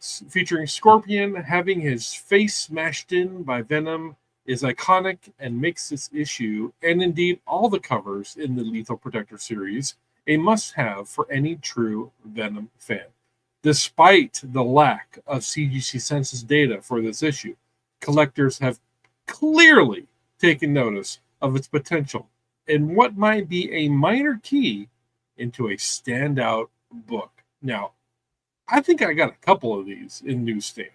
Scorpion having his face smashed in by Venom is iconic and makes this issue, and indeed all the covers in the Lethal Protector series, a must-have for any true Venom fan. Despite the lack of CGC census data for this issue, collectors have clearly taken notice of its potential and what might be a minor key into a standout book. Now, I think I got a couple of these in newsstand.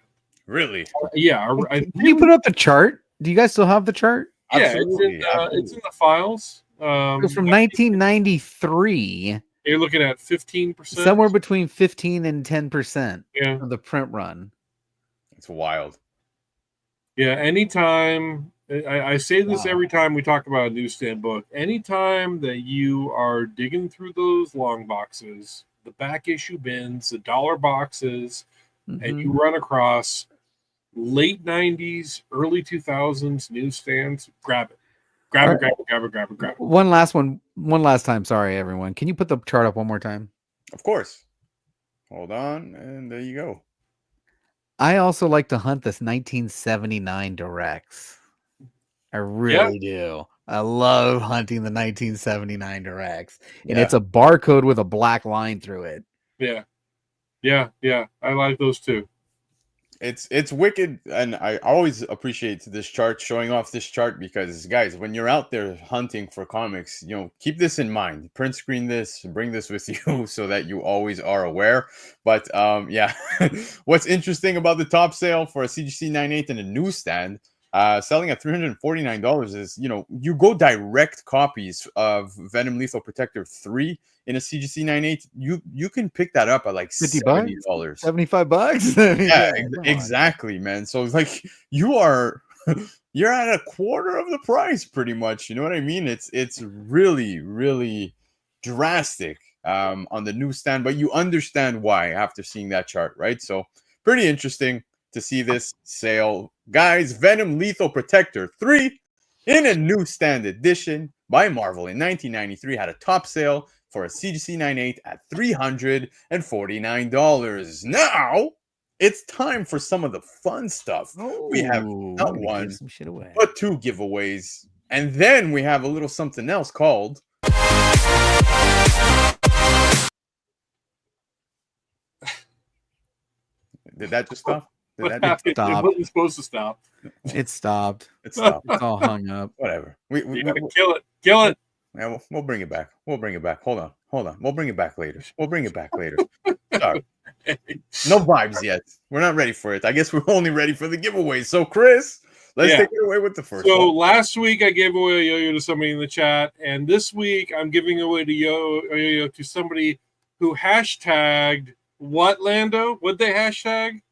Really? Yeah. Can you put up the chart? Do you guys still have the chart? Yeah, it's in the files. It was from 1993. You're looking at 15%? Somewhere between 15 and 10% of the print run. It's wild. Yeah, anytime, I say this every time we talk about a newsstand book, anytime that you are digging through those long boxes, the back issue bins, the dollar boxes, and you run across late 90s, early 2000s newsstands, grab it. Grab it. One last time. Sorry, everyone. Can you put the chart up one more time? Of course. Hold on, and there you go. I also like to hunt this 1979 directs. I really do. I love hunting the 1979 directs. And it's a barcode with a black line through it. Yeah. I like those too. It's wicked, and I always appreciate this chart, showing off this chart, because guys, when you're out there hunting for comics, keep this in mind. Print screen this, bring this with you so that you always are aware. But what's interesting about the top sale for a CGC 98 in a newsstand, selling at $349 is, you go direct copies of Venom Lethal Protector 3 in a CGC 98, you can pick that up at like $70. $75. Yeah, exactly, man. So it's like you're at a quarter of the price pretty much. You know what I mean? It's really, really drastic on the newsstand, but you understand why after seeing that chart, right? So pretty interesting to see this sale. Guys, Venom Lethal Protector 3 in a newsstand edition by Marvel in 1993 had a top sale for a CGC 98 at $349. Now it's time for some of the fun stuff. We have not one, but two giveaways. And then we have a little something else called... Did that just stop? It wasn't supposed to stop. It stopped. It stopped. It's all hung up. Whatever. We gotta kill it. Kill it. Yeah, we'll bring it back. Hold on. We'll bring it back later. Sorry. No vibes yet. We're not ready for it. I guess we're only ready for the giveaway. So, Chris, let's take it away with the first one. So, last week I gave away a yo-yo to somebody in the chat, and this week I'm giving away a yo-yo to somebody who hashtagged what, Lando? What'd they hashtag?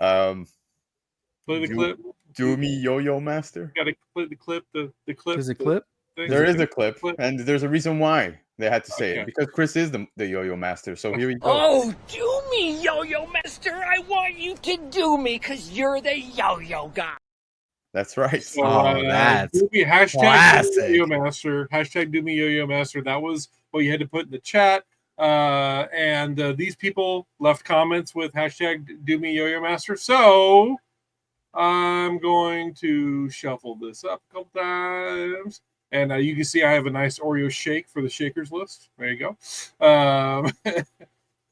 Play the clip. Do me yo-yo master. Got to play the clip. The clip. There's a clip. There is a clip, and there's a reason why they had to say it, because Chris is the yo-yo master. So here we go. Oh, do me, yo-yo master. I want you to do me because you're the yo-yo guy. That's right. So, that's hashtag yo-yo master. Hashtag do me yo-yo master. That was what you had to put in the chat. And these people left comments with hashtag do me yo-yo master. So I'm going to shuffle this up a couple times. And you can see I have a nice Oreo shake for the shakers list. There you go.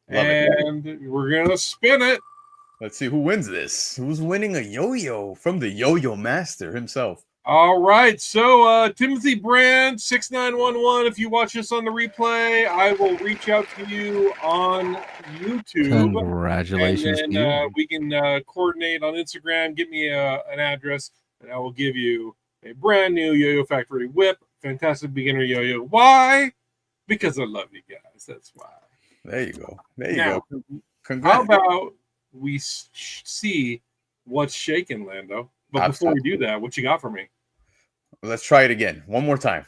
And we're going to spin it. Let's see who wins this. Who's winning a yo-yo from the yo-yo master himself? All right. So Timothy Brand 6911. If you watch this on the replay, I will reach out to you on YouTube. Congratulations. And then we can coordinate on Instagram. Give me an address, and I will give you a brand new Yo-Yo Factory whip. Fantastic beginner yo-yo. Why? Because I love you guys. That's why. There you go. There you go. Congrats. How about we see what's shaking, Lando? But before we do that, what you got for me? Let's try it again. One more time.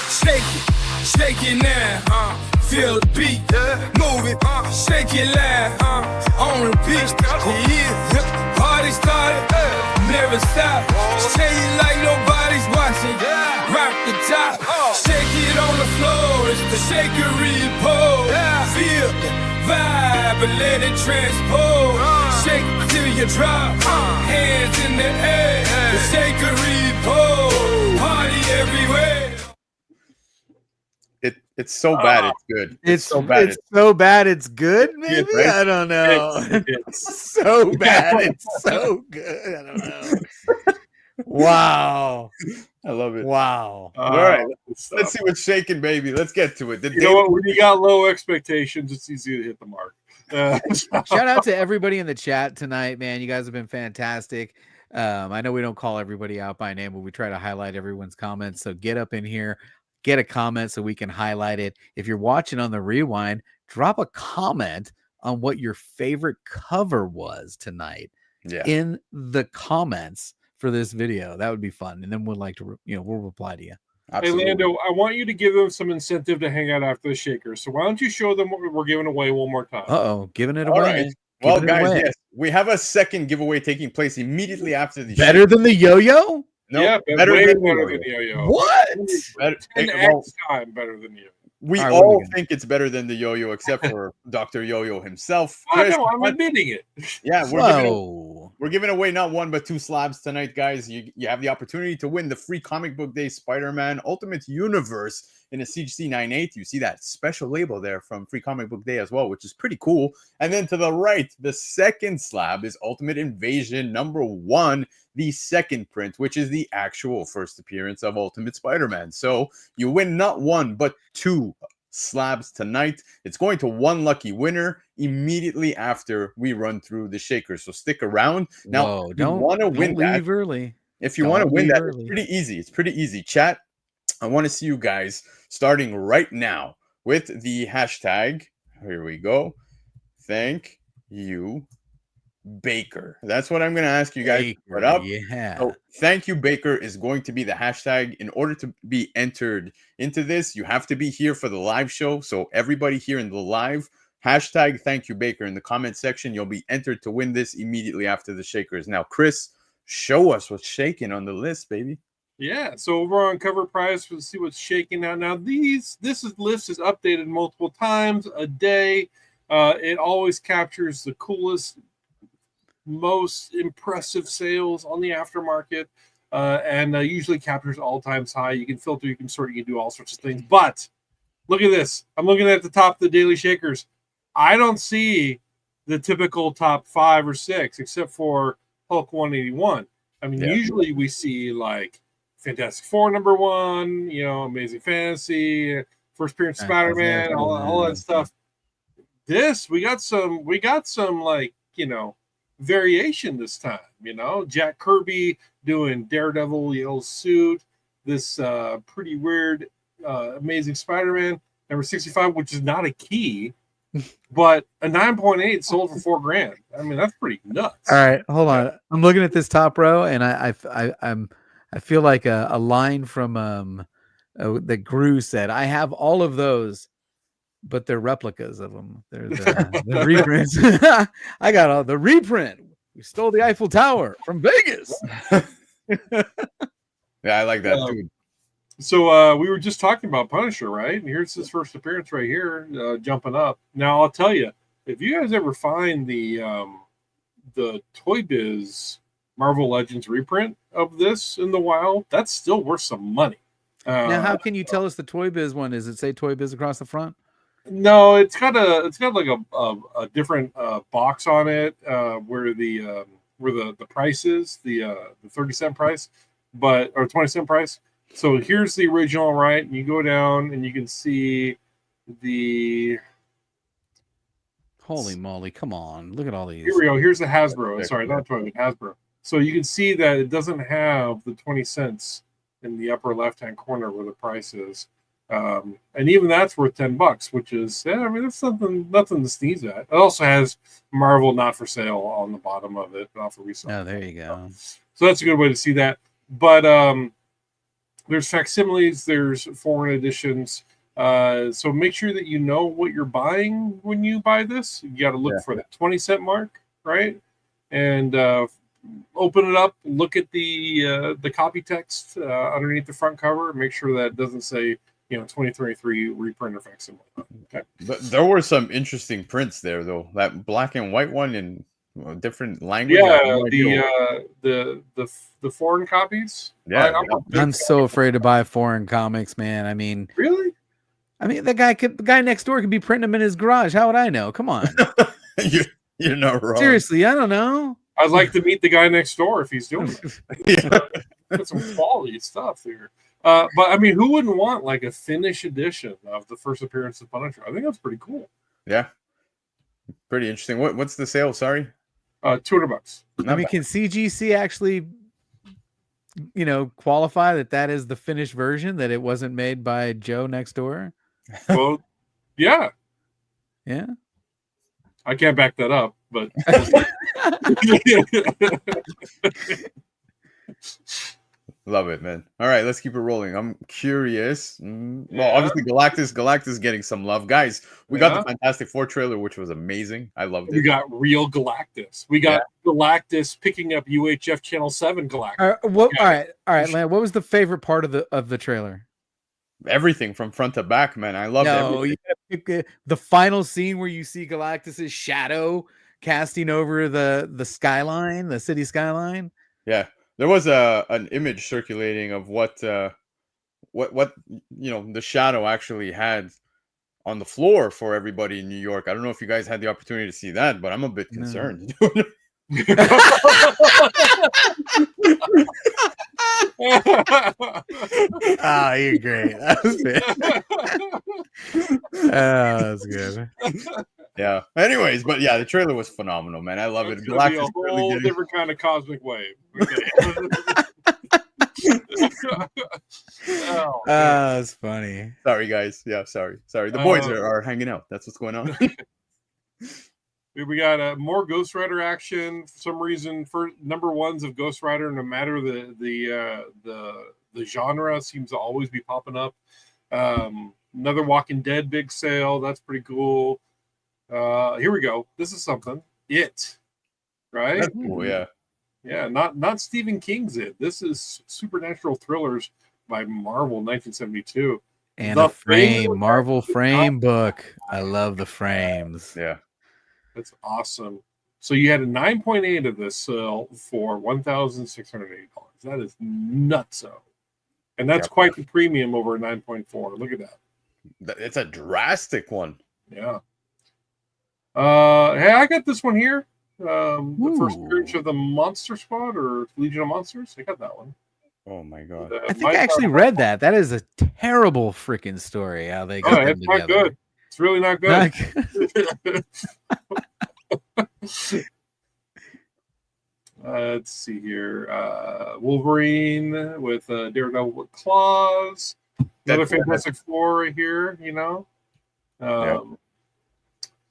Shake it now, feel the beat. Move it, shake it loud, on repeat. Yeah, party started, never stop. Shake it like nobody's watching. Rock the top, shake it on the floor. It's the shaker repose. Feel the vibe and let it transpose. Shake till you drop, hands in the air. The shaker repose. Party everywhere. It's so bad it's good. It's so bad. It's so bad it's good. Maybe right? I don't know. It's So bad it's so good. I don't know. Wow. I love it. Wow. All right, let's see what's shaking, baby. Let's get to it. You know what? When you got low expectations, it's easy to hit the mark. Shout out to everybody in the chat tonight, man. You guys have been fantastic. I know we don't call everybody out by name, but we try to highlight everyone's comments. So get up in here, get a comment so we can highlight it. If you're watching on the rewind, drop a comment on what your favorite cover was tonight in the comments for this video. That would be fun. And then we'd like to, we'll reply to you. Absolutely. Hey, Lando, I want you to give them some incentive to hang out after the shaker. So why don't you show them what we're giving away one more time? Uh-oh, giving it All away. right. Well, guys, yes, we have a second giveaway taking place immediately after the Better than the yo-yo? No, yeah, better way than better the than yo-yo. What? Better, 10x time better than you. we All right, all what think it's better than the yo-yo, except for Dr. Yo-Yo himself. I Chris, know, I'm admitting it. yeah, Whoa. we're giving away not one but two slabs tonight, guys. You have the opportunity to win the free Comic Book Day Spider-Man Ultimate Universe in a CGC 9/8. You see that special label there from Free Comic Book Day as well, which is pretty cool. And then to the right, the second slab is Ultimate Invasion #1, the second print, which is the actual first appearance of Ultimate Spider-Man. So you win not one but two slabs tonight. It's going to one lucky winner immediately after we run through the shakers. So stick around. Now, Whoa, if you want to win that leave early. if you want to win leave that, early. it's pretty easy. It's pretty easy. Chat, I want to see you guys starting right now with the hashtag. Here we go. Thank you, Baker. That's what I'm going to ask you guys to put up. Yeah. So, thank you, Baker is going to be the hashtag. In order to be entered into this, you have to be here for the live show. So everybody here in the live, hashtag thank you, Baker, in the comment section. You'll be entered to win this immediately after the shakers. Now, Chris, show us what's shaking on the list, baby. Yeah, so over on Cover Price, we'll see what's shaking out. Now, this list is updated multiple times a day. It always captures the coolest, most impressive sales on the aftermarket, and usually captures all-time high. You can filter, you can sort, you can do all sorts of things. But look at this. I'm looking at the top of the Daily Shakers. I don't see the typical top 5 or 6, except for Hulk 181. I mean, usually we see like Fantastic Four #1, Amazing Fantasy, First Appearance Spider-Man, all that stuff. This we got some like variation this time. Jack Kirby doing Daredevil yellow suit. This pretty weird Amazing Spider-Man #65, which is not a key, but a 9.8 sold for $4,000. I mean, that's pretty nuts. All right, hold on. I'm looking at this top row, and I feel like a line from the Gru said, "I have all of those, but they're replicas of them. They're the reprints. I got all the reprint. We stole the Eiffel Tower from Vegas." Yeah, I like that, dude. So we were just talking about Punisher, right? And here's his first appearance right here, jumping up. Now I'll tell you, if you guys ever find the Toy Biz Marvel Legends reprint of this in the wild, that's still worth some money. Now, how can you tell us the Toy Biz one? Does it say Toy Biz across the front? No, it's got like a different box on it where the price is, the 30-cent price, or 20-cent price. So here's the original, right? And you go down and you can see the. Holy moly! Come on, look at all these. Here we go. Here's the Hasbro. Sorry, not Toy, but Hasbro. So you can see that it doesn't have the 20 cents in the upper left-hand corner where the price is. And even that's worth $10, which is, I mean, that's nothing to sneeze at. It also has Marvel not for sale on the bottom of it, not for resale. Oh, there you go. So that's a good way to see that. But there's facsimiles, there's foreign editions. So make sure that you know what you're buying when you buy this. You got to look for the 20-cent mark, right? And open it up, look at the copy text underneath the front cover, make sure that it doesn't say 2023 reprint or facsimile. Okay. But there were some interesting prints there, though. That black and white one in different language. Yeah, the foreign copies. Yeah, I'm so afraid to buy foreign comics, man. I mean, really? I mean, the guy next door could be printing them in his garage. How would I know? Come on. You're not wrong. Seriously, I don't know. I'd like to meet the guy next door if he's doing it. Yeah. Put some quality stuff here. But I mean, who wouldn't want like a Finnish edition of the first appearance of Punisher? I think that's pretty cool. Yeah, pretty interesting. What's the sale? Sorry, $200. I mean, can CGC actually, qualify that is the finished version, that it wasn't made by Joe next door? Well, yeah. Yeah. I can't back that up, but love it, man. All right, let's keep it rolling. I'm curious. Well, obviously Galactus getting some love. Guys, we got the Fantastic Four trailer, which was amazing. I loved it. We got real Galactus. We got Galactus picking up UHF Channel 7 Galactus. All right, Lan, what was the favorite part of the trailer? Everything from front to back, man. I loved everything. You gotta pick the final scene where you see Galactus's shadow casting over the skyline, the city skyline. Yeah, there was an image circulating of what the shadow actually had on the floor for everybody in New York. I don't know if you guys had the opportunity to see that, but I'm a bit concerned. Oh, you're great. That was good. That's good. Yeah. Anyways, but yeah, the trailer was phenomenal, man. I love it. Galactus a whole really different kind of cosmic wave. Okay. That's funny. Sorry, guys. Yeah, sorry. The boys are hanging out. That's what's going on. We got more Ghost Rider action. For some reason, for number ones of Ghost Rider, no matter the genre, seems to always be popping up. Another Walking Dead big sale. That's pretty cool. Here we go. This is something. It, right? That's cool, yeah. Yeah, not Stephen King's It. This is Supernatural Thrillers by Marvel, 1972. And the frame, Marvel frame book. I love the frames. Yeah. That's awesome. So you had a 9.8 of this sale for $1,680. That is nutso. And that's quite the premium over a 9.4. Look at that. It's a drastic one. Yeah. Hey, I got this one here. The first appearance of the Monster Squad or Legion of Monsters. I got that one. Oh my god. I think I actually read that. That is a terrible freaking story. How they got them it's together. not good. It's really not good. Let's see here. Wolverine with Daredevil with claws. Another Fantastic Four right here,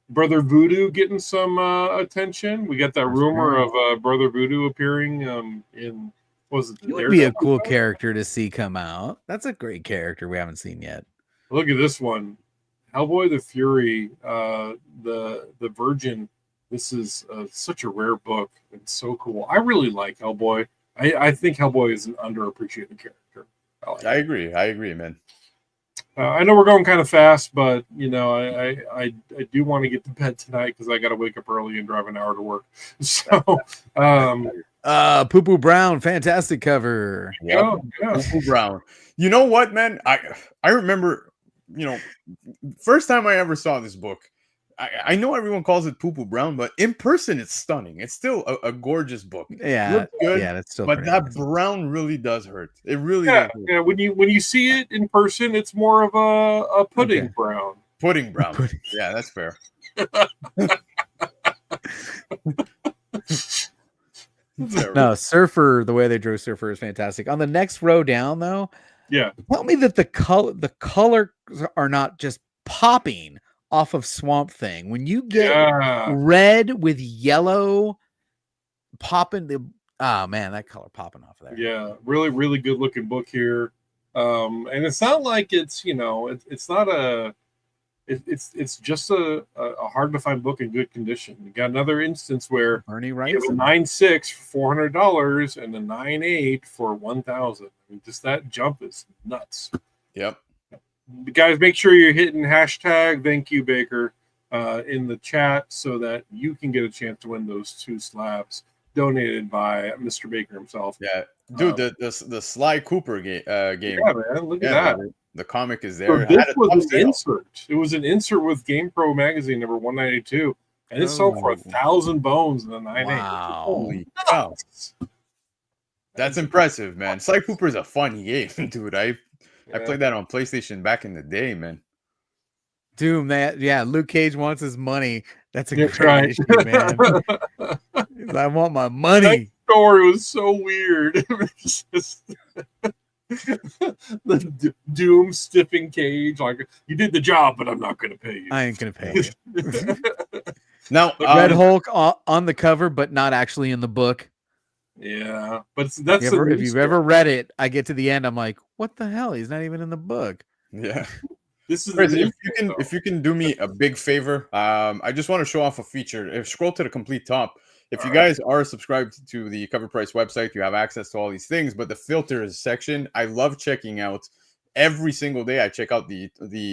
Brother Voodoo getting some attention. We got that rumor of Brother Voodoo appearing in, He would be a cool character to see come out. That's a great character we haven't seen yet. Look at this one. Hellboy the Fury, the Virgin. This is such a rare book. It's so cool. I really like Hellboy. I think Hellboy is an underappreciated character. I agree, man. I know we're going kind of fast, but I do want to get to bed tonight because I got to wake up early and drive an hour to work. So, Poo Poo Brown, fantastic cover. Yeah, Poo Poo Brown. You know what, man? I remember. First time I ever saw this book, I know everyone calls it Poo Poo Brown, but in person it's stunning. It's still a gorgeous book. Yeah, good, yeah, that's still. But that nice. Brown really does hurt. It really does hurt. Yeah. When you see it in person, it's more of a pudding brown. Pudding brown. Yeah, that's fair. No, Surfer. The way they drew Surfer is fantastic. On the next row down, though. Yeah. Tell me that the colors are not just popping off of Swamp Thing. When you get red with yellow popping, oh man, that color popping off of there. Yeah, really, really good looking book here. And it's not like it's it's not a it's just a hard to find book in good condition. You got another instance where Bernie you writes. have a 9.6 for $400 and a 9.8 for 1,000. I mean, just that jump is nuts. Yep. Guys, make sure you're hitting hashtag thank you Baker in the chat so that you can get a chance to win those 2 slabs donated by Mr. Baker himself. Yeah, dude, the Sly Cooper game. Yeah, man, look at that. The comic is So there. this Had a was top an sale. insert. It was an insert with GamePro magazine number 192, and it sold for 1,000 bones in the 9.8. Wow. Holy cow. That's impressive, man. Sly Cooper is a fun game, dude. I played that on PlayStation back in the day, man. Doom, Luke Cage wants his money. That's a That's great right. issue, man. I want my That money. story was so weird. It was just the Doom stiffing Cage, like, you did the job, but I'm not going to pay you. I ain't gonna pay you. Now, Red Hulk on the cover, but not actually in the book. Yeah, but that's If you've ever read it, I get to the end, I'm like, what the hell? He's not even in the book. yeah. this is Chris, the if you can do me a big favor, I just want to show off a feature. Scroll to the complete top. If you guys are subscribed to the Cover Price website, you have access to all these things. But the filters section, I love checking out every single day. I check out the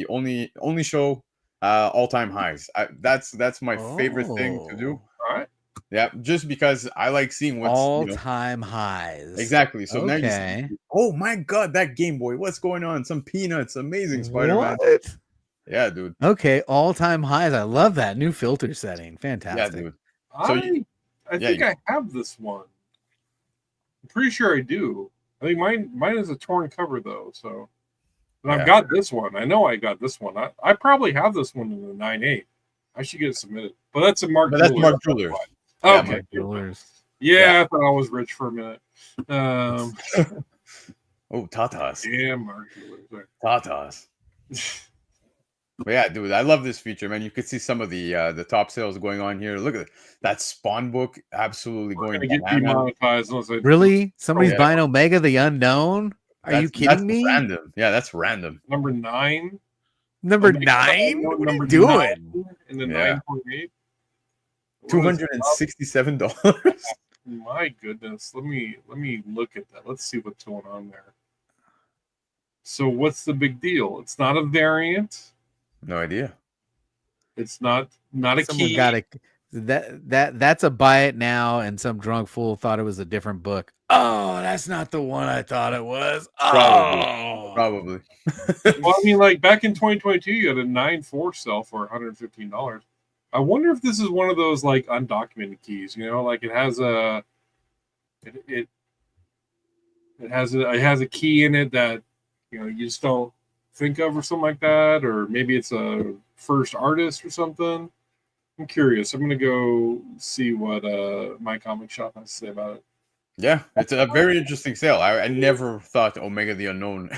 only show all time highs. That's my favorite thing to do. all right. Yeah, just because I like seeing what's All time highs. exactly. So now you Okay. see, oh my god, that Game Boy, what's going on? Some peanuts, amazing Spider-Man. What? Yeah, dude. Okay, all time highs. I love that new filter setting. Yeah, Fantastic. dude. So I think I have this one. I'm pretty sure I do. I think mine is a torn cover though. So, but I've got this one. I know I got this one. I probably have this one in the 9.8. I should get it submitted. But that's a Mark. That's Mark Jewelers. Okay. Mark Jewelers. Yeah, I thought I was rich for a minute. Oh, Tatas. Yeah, Mark Jewelers. Tatas. But yeah, dude, I love this feature, man. You could see some of the top sales going on here. Look at that Spawn book, absolutely We're going gonna get bananas. demonetized unless I Really? Somebody's yeah. buying Omega the Unknown? Are you kidding me? Random. Yeah, that's random. number 9. Number Omega 9? Unknown, What are you number doing? 9 in the Yeah. 9.8. $267. My goodness. Let me look at that. Let's see what's going on there. So what's the big deal? It's not a variant. No idea. It's not a Someone key. got it. That's a buy it now, and some drunk fool thought it was a different book. Oh, that's not the one I thought it was. Oh, Probably. Well, I mean, like back in 2022, you had a 9.4 sell for $115. I wonder if this is one of those like undocumented keys. You know, like it has a it has a key in it that you just don't think of or something like that, or maybe it's a first artist or something. I'm curious. I'm gonna go see what my comic shop has to say about it. Yeah, it's a very interesting sale. I never thought Omega the Unknown,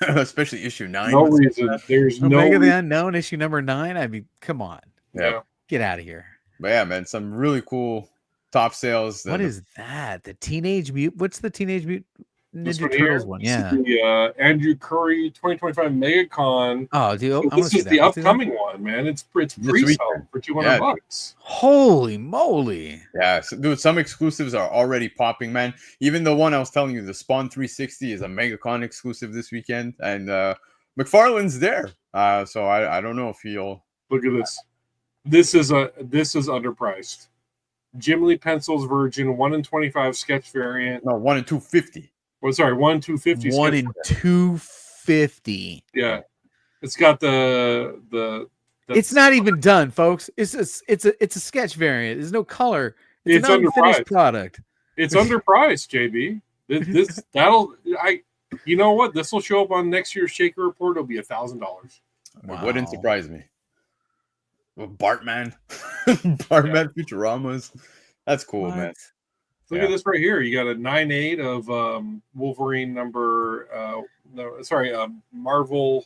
especially issue 9. No reason. There's no Omega the reason. Unknown issue number 9. I mean, come on, Yeah. get out of here. But yeah, man, some really cool top sales. What is that? The Teenage Mutant? What's the Teenage Mutant This Ninja one Turtles here, one? this is Yeah. the Andrew Curry 2025 MegaCon. Oh, dude, I wanna This see is that. the What's his name? upcoming one, man. It's pre-sale weekend. for $200. Yeah. Holy moly! Yeah, so, dude, some exclusives are already popping, man. Even the one I was telling you, the Spawn 360 is a MegaCon exclusive this weekend, and McFarlane's there. So I don't know if he'll. Look at this. This is underpriced. Jim Lee Pencils Virgin 1 in 25 sketch variant. No, 1 in 250. Well, sorry, 1 in 250. 1 sketch in variant. 250. Yeah, it's got the It's not even done, folks. It's a sketch variant. There's no color. It's It's an unfinished underpriced. product. It's underpriced, JB. You know what? This will show up on next year's Shaker report. It'll be $1,000. It wouldn't Wow. surprise me. Well, Bartman, Bartman Futuramas. That's cool, man. Look at this right here. You got a 9.8 of Wolverine number. Marvel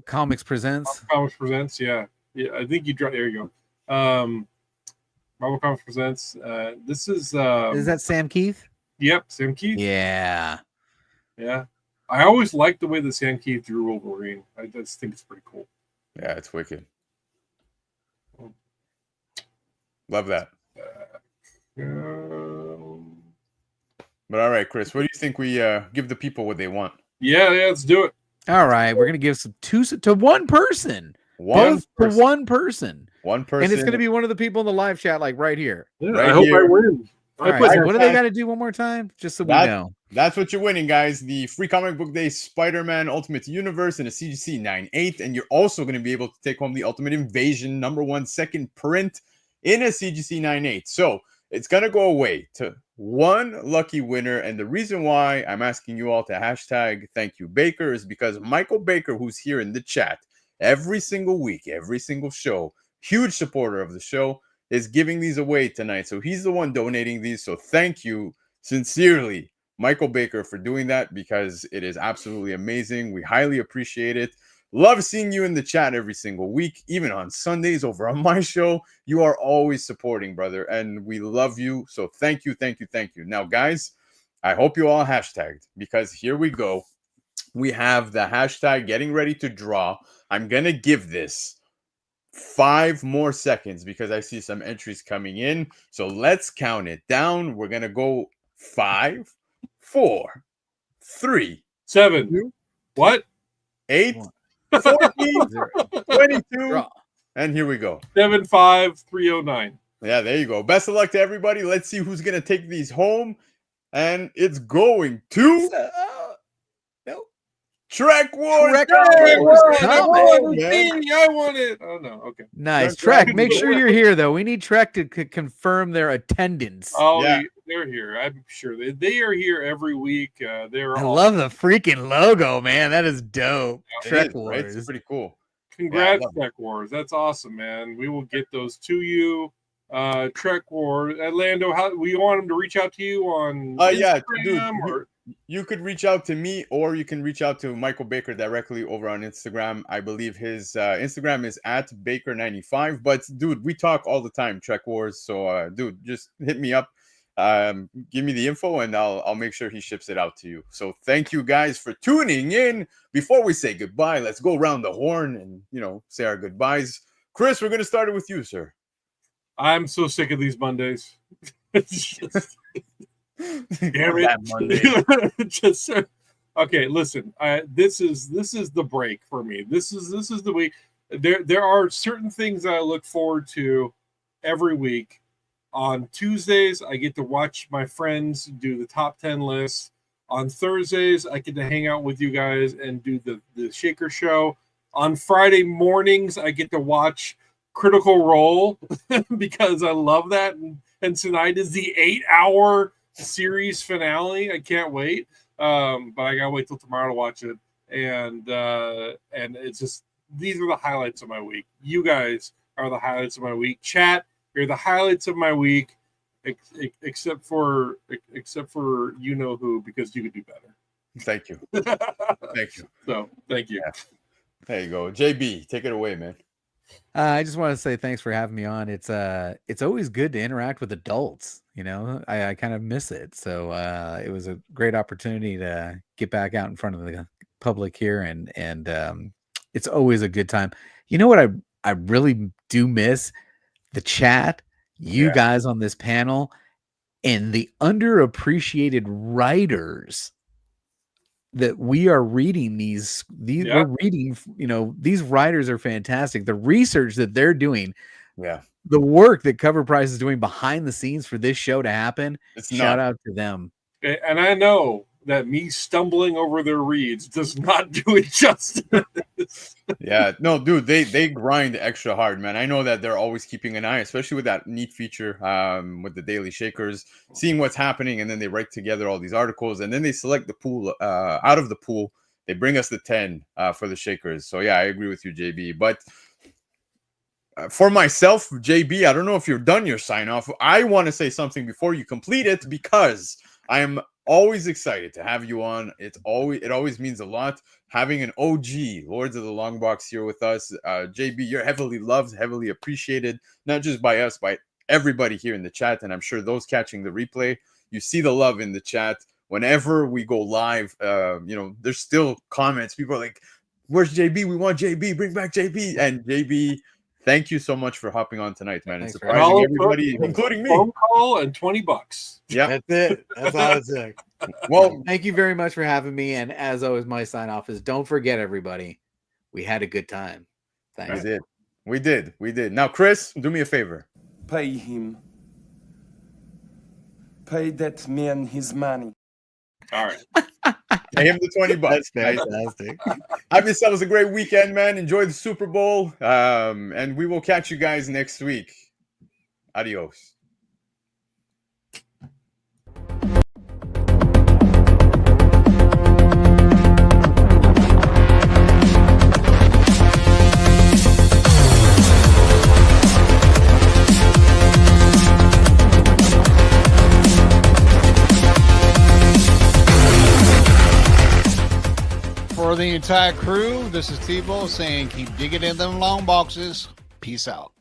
Comics presents. Comics Presents. Yeah. I think you there you go. Marvel Comics Presents. This is Is that Sam Keith? Yep, Sam Keith. Yeah. Yeah. I always liked the way the Sankey drew Wolverine. I just think it's pretty cool. Yeah, it's wicked. Love that. But all right, Chris, what do you think we give the people what they want? Yeah, let's do it. All right, we're gonna give some two to one person. One person. One person. And it's gonna be one of the people in the live chat, like right here. Yeah, Right I hope here. I win. All right, so what do they got to do one more time? Just so we know. That's what you're winning, guys. The Free Comic Book Day Spider-Man Ultimate Universe and a CGC 9/8. And you're also going to be able to take home the Ultimate Invasion #1 second print in a CGC 9/8. So it's going to go away to one lucky winner. And the reason why I'm asking you all to hashtag thank you Baker is because Michael Baker, who's here in the chat every single week, every single show, huge supporter of the show, is giving these away tonight. So he's the one donating these. So thank you sincerely, Michael Baker, for doing that, because it is absolutely amazing. We highly appreciate it. Love seeing you in the chat every single week, even on Sundays over on my show. You are always supporting, brother, and we love you. So thank you, thank you, thank you. Now, guys, I hope you all hashtagged, because here we go. We have the hashtag getting ready to draw. I'm going to give this 5 more seconds because I see some entries coming in. So let's count it down. We're going to go 5, 4, 3, 7. 2, What? 8, 14, 22. And here we go. 75309. Yeah, there you go. Best of luck to everybody. Let's see who's going to take these home. And it's going to Trek Wars. I want it. Oh, no. Okay. Nice. Trek, make sure you're here, though. We need Trek to confirm their attendance. Oh, Yeah. They're here. I'm sure they are here every week. They're I love the freaking logo, man. That is dope. It Trek is, Wars. right? It's pretty cool. Congrats, Yeah, Trek Wars. That's awesome, man. We will get those to you. Trek Wars. Orlando, how we want them to reach out to you on Yeah, Instagram dude. or You could reach out to me, or you can reach out to Michael Baker directly over on Instagram. I believe his Instagram is @Baker95. But dude, we talk all the time, Trek Wars. So dude, just hit me up. Give me the info and I'll make sure he ships it out to you. So thank you guys for tuning in. Before we say goodbye, let's go around the horn and say our goodbyes. Chris, we're gonna start it with you, sir. I'm so sick of these Mondays. It's just, damn it. That Monday. Just okay, listen. This is the break for me. This is the week. There are certain things that I look forward to every week. On Tuesdays, I get to watch my friends do the top 10 lists. On Thursdays, I get to hang out with you guys and do the Shaker Show. On Friday mornings, I get to watch Critical Role because I love that. And tonight is the 8-hour series finale. I can't wait. But I gotta wait till tomorrow to watch it. And it's just, these are the highlights of my week. You guys are the highlights of my week. Chat, you're the highlights of my week, except for you know who, because you could do better. Thank you. Thank you. So thank you. Yeah. There you go. JB, take it away, man. I just want to say thanks for having me on. It's always good to interact with adults. I kind of miss it. So it was a great opportunity to get back out in front of the public here, and it's always a good time. You know what I really do miss? The chat, you guys on this panel, and the underappreciated writers that we are reading. We're reading, these writers are fantastic. The research that they're doing, the work that Cover Price is doing behind the scenes for this show to happen. Shout out to them. And I know that me stumbling over their reads does not do it justice. Yeah, no, dude, they grind extra hard, man. I know that they're always keeping an eye, especially with that neat feature with the Daily Shakers, seeing what's happening, and then they write together all these articles, and then they select the pool out of the pool. They bring us the 10 for the Shakers. So yeah, I agree with you, JB. But for myself, JB, I don't know if you've done your sign off. I want to say something before you complete it, because I am always excited to have you on. It always means a lot having an OG Lords of the Long Box here with us. JB, you're heavily loved, heavily appreciated, not just by us, by everybody here in the chat. And I'm sure those catching the replay, you see the love in the chat whenever we go live, you know, there's still comments. People are like, "Where's JB? We want JB. Bring back JB." And JB, thank you so much for hopping on tonight, man. Thanks And for surprising everybody, including me. Phone call and $20. Yeah. That's it. That's all it took. Well, Thank you very much for having me. And as always, my sign off is don't forget, everybody, we had a good time. we Thanks. did. We did. We did. Now, Chris, do me a favor. Pay him. Pay that man his money. All right. Pay him the $20. That's Nice. fantastic. Have yourselves a great weekend, man. Enjoy the Super Bowl. And we will catch you guys next week. Adios. For the entire crew, this is Tebow saying keep digging in them long boxes. Peace out.